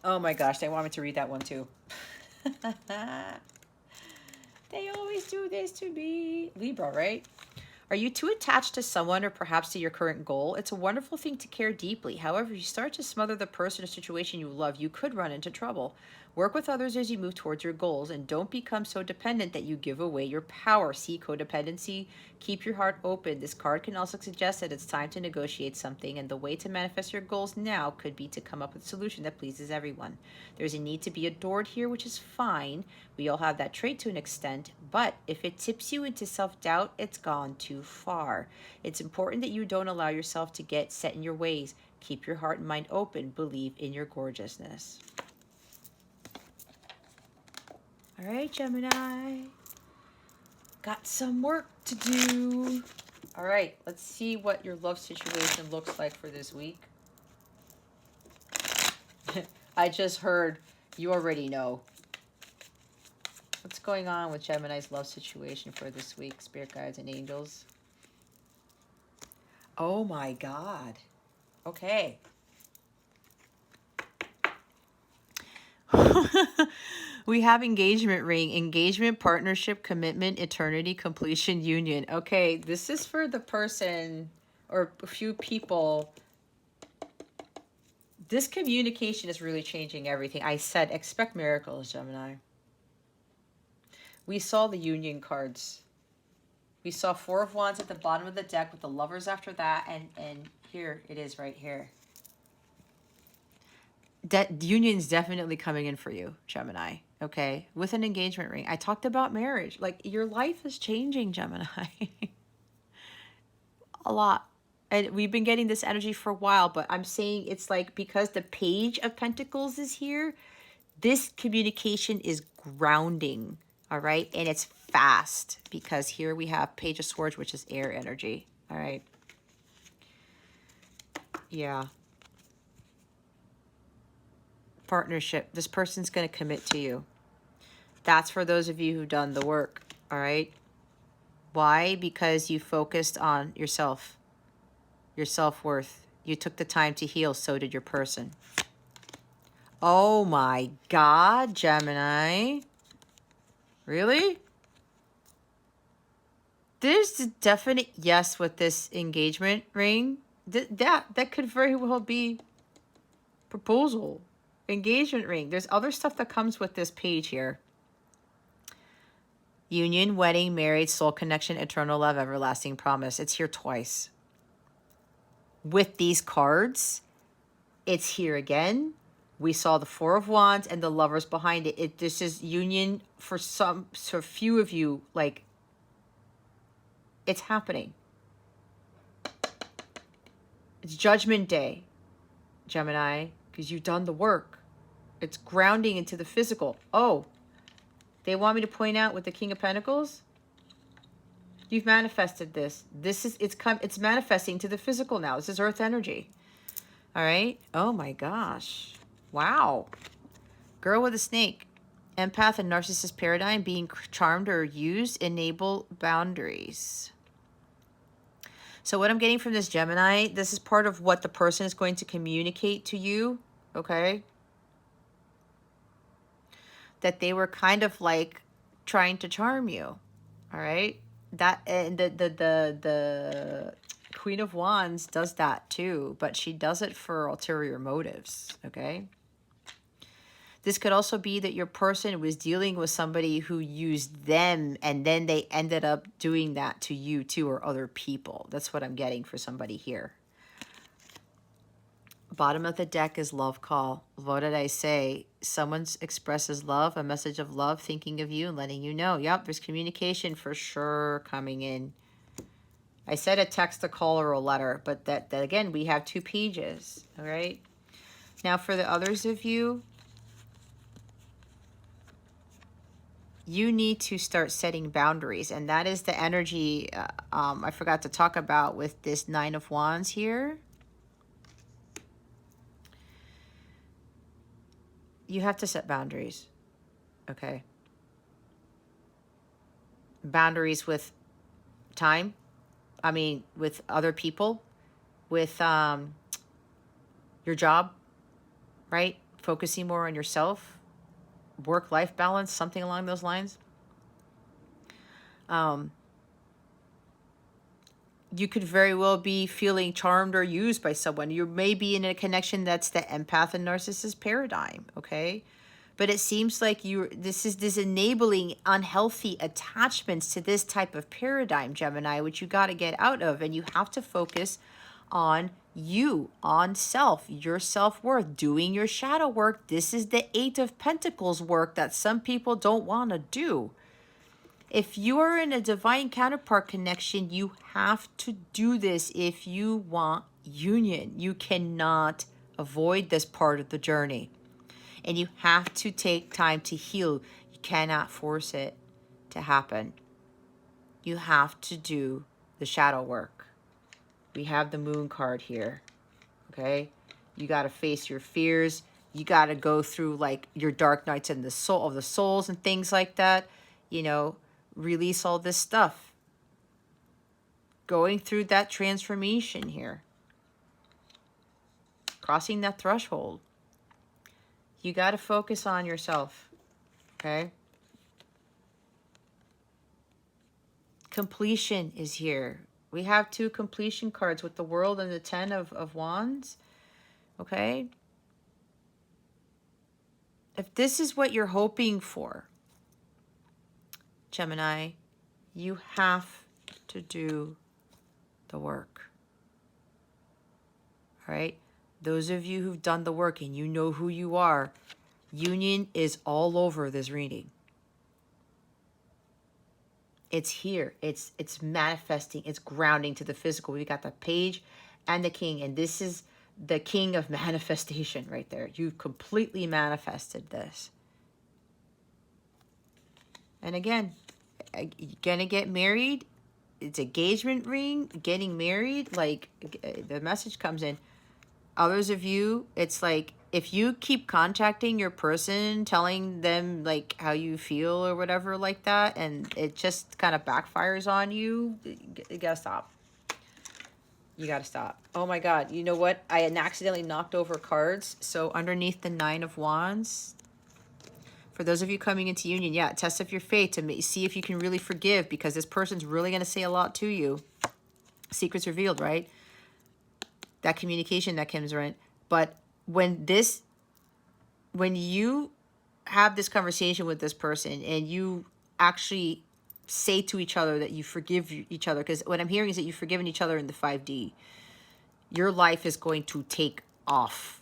Oh my gosh, they want me to read that one too. They always do this to me. Libra, right? Are you too attached to someone, or perhaps to your current goal? It's a wonderful thing to care deeply. However, if you start to smother the person or situation you love, you could run into trouble. Work with others as you move towards your goals, and don't become so dependent that you give away your power. See codependency. Keep your heart open. This card can also suggest that it's time to negotiate something, and the way to manifest your goals now could be to come up with a solution that pleases everyone. There's a need to be adored here, which is fine. We all have that trait to an extent, but if it tips you into self-doubt, it's gone too far. It's important that you don't allow yourself to get set in your ways. Keep your heart and mind open. Believe in your gorgeousness. All right, Gemini. Got some work to do. All right, let's see what your love situation looks like for this week. I just heard, you already know. What's going on with Gemini's love situation for this week, spirit guides and angels? Oh my God. Okay. We have engagement ring, engagement, partnership, commitment, eternity, completion, union. Okay, this is for the person or a few people. This communication is really changing everything. I said, expect miracles, Gemini. We saw the union cards. We saw Four of Wands at the bottom of the deck with the lovers after that. And here it is right here. That union's definitely coming in for you, Gemini. Okay, with an engagement ring. I talked about marriage. Like, your life is changing, Gemini. A lot. And we've been getting this energy for a while, but I'm saying it's like, because the Page of Pentacles is here, this communication is grounding, all right? And it's fast, because here we have Page of Swords, which is air energy, all right? Yeah. Partnership. This person's going to commit to you. That's for those of you who've done the work, all right? Why? Because you focused on yourself, your self-worth. You took the time to heal, so did your person. Oh my God, Gemini. Really? There's a definite yes with this engagement ring. That could very well be proposal. Engagement ring. There's other stuff that comes with this page here. Union, wedding, married, soul connection, eternal love, everlasting promise. It's here twice. With these cards, it's here again. We saw the Four of Wands and the lovers behind it. This is union for a few of you. Like, it's happening. It's Judgment Day. Gemini, because you've done the work. It's grounding into the physical. Oh, they want me to point out with the King of Pentacles. You've manifested this. It's manifesting to the physical now. This is earth energy. All right. Oh my gosh. Wow. Girl with a snake. Empath and narcissist paradigm, being charmed or used, enable boundaries. So what I'm getting from this Gemini, this is part of what the person is going to communicate to you, okay? That they were kind of like trying to charm you, all right? That, and the Queen of Wands does that too, but she does it for ulterior motives, okay? This could also be that your person was dealing with somebody who used them, and then they ended up doing that to you too, or other people. That's what I'm getting for somebody here. Bottom of the deck is love call. What did I say? Someone expresses love, a message of love, thinking of you and letting you know. Yep, there's communication for sure coming in. I said a text, a call, or a letter, but that again, we have 2 pages, all right? Now for the others of you, you need to start setting boundaries, and that is the energy I forgot to talk about with this 9 of Wands here. You have to set boundaries, okay? Boundaries with time, with other people, with your job, right? Focusing more on yourself, work-life balance, something along those lines. You could very well be feeling charmed or used by someone. You may be in a connection that's the empath and narcissist paradigm, okay? But it seems like this is enabling unhealthy attachments to this type of paradigm, Gemini, which you got to get out of. And you have to focus on you, on self, your self-worth, doing your shadow work. This is the 8 of Pentacles work that some people don't want to do. If you are in a divine counterpart connection, you have to do this if you want union. You cannot avoid this part of the journey. And you have to take time to heal. You cannot force it to happen. You have to do the shadow work. We have the Moon card here, okay? You got to face your fears. You got to go through like your dark nights and the soul of the souls and things like that, you know. Release all this stuff. Going through that transformation here. Crossing that threshold. You got to focus on yourself. Okay? Completion is here. We have 2 completion cards with the World and the 10 of Wands. Okay? If this is what you're hoping for, Gemini, you have to do the work. All right? Those of you who've done the work and you know who you are, union is all over this reading. It's here. It's manifesting. It's grounding to the physical. We got the Page and the King, and this is the King of manifestation right there. You've completely manifested this. And again, you're gonna get married. It's engagement ring, getting married. Like the message comes in. Others of you, it's like if you keep contacting your person, telling them like how you feel or whatever like that, and it just kind of backfires on you, you gotta stop. You gotta stop. Oh my God, you know what? I had accidentally knocked over cards. So underneath the 9 of Wands, for those of you coming into union, yeah, test of your faith to see if you can really forgive, because this person's really going to say a lot to you. Secrets revealed, right? That communication that comes right. But when you have this conversation with this person and you actually say to each other that you forgive each other, because what I'm hearing is that you've forgiven each other in the 5D, your life is going to take off.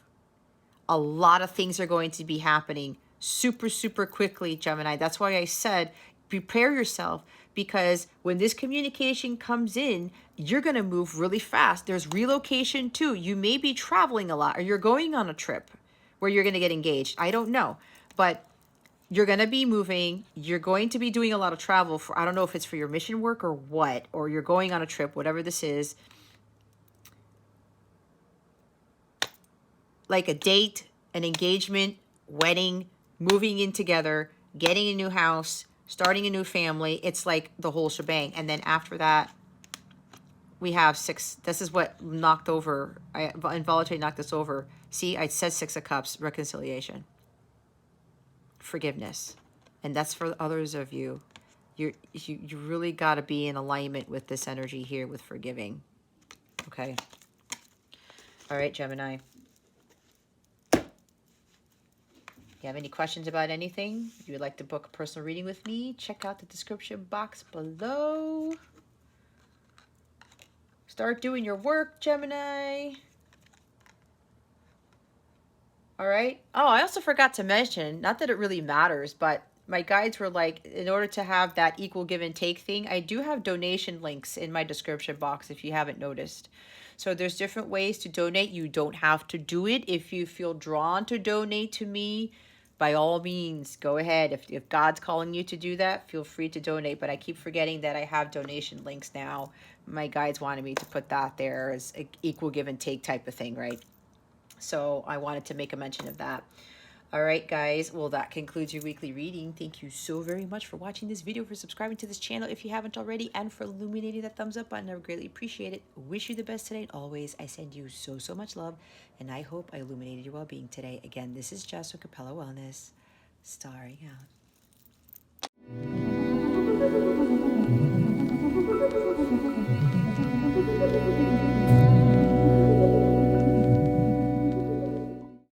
A lot of things are going to be happening super, super quickly, Gemini. That's why I said, prepare yourself because when this communication comes in, you're going to move really fast. There's relocation too. You may be traveling a lot, or you're going on a trip where you're going to get engaged. I don't know, but you're going to be moving. You're going to be doing a lot of travel for, I don't know if it's for your mission work or what, or you're going on a trip, whatever this is. Like a date, an engagement, wedding, moving in together, getting a new house, starting a new family. It's like the whole shebang. And then after that, we have 6. This is what knocked over. Involuntary knocked this over. See, I said 6 of Cups, reconciliation, forgiveness. And that's for others of you. You really got to be in alignment with this energy here with forgiving. Okay. All right, Gemini. You have any questions about anything? If you would like to book a personal reading with me, check out the description box below. Start doing your work, Gemini. All right. Oh, I also forgot to mention, not that it really matters, but my guides were like, in order to have that equal give and take thing, I do have donation links in my description box if you haven't noticed. So there's different ways to donate. You don't have to do it. If you feel drawn to donate to me, by all means, go ahead. If God's calling you to do that, feel free to donate. But I keep forgetting that I have donation links now. My guides wanted me to put that there as an equal give and take type of thing, right? So I wanted to make a mention of that. All right, guys. Well, that concludes your weekly reading. Thank you so very much for watching this video, for subscribing to this channel if you haven't already, and for illuminating that thumbs up button. I would greatly appreciate it. Wish you the best today and always. I send you so, so much love, and I hope I illuminated your well-being today. Again, this is Jess with Capella Wellness, starring out.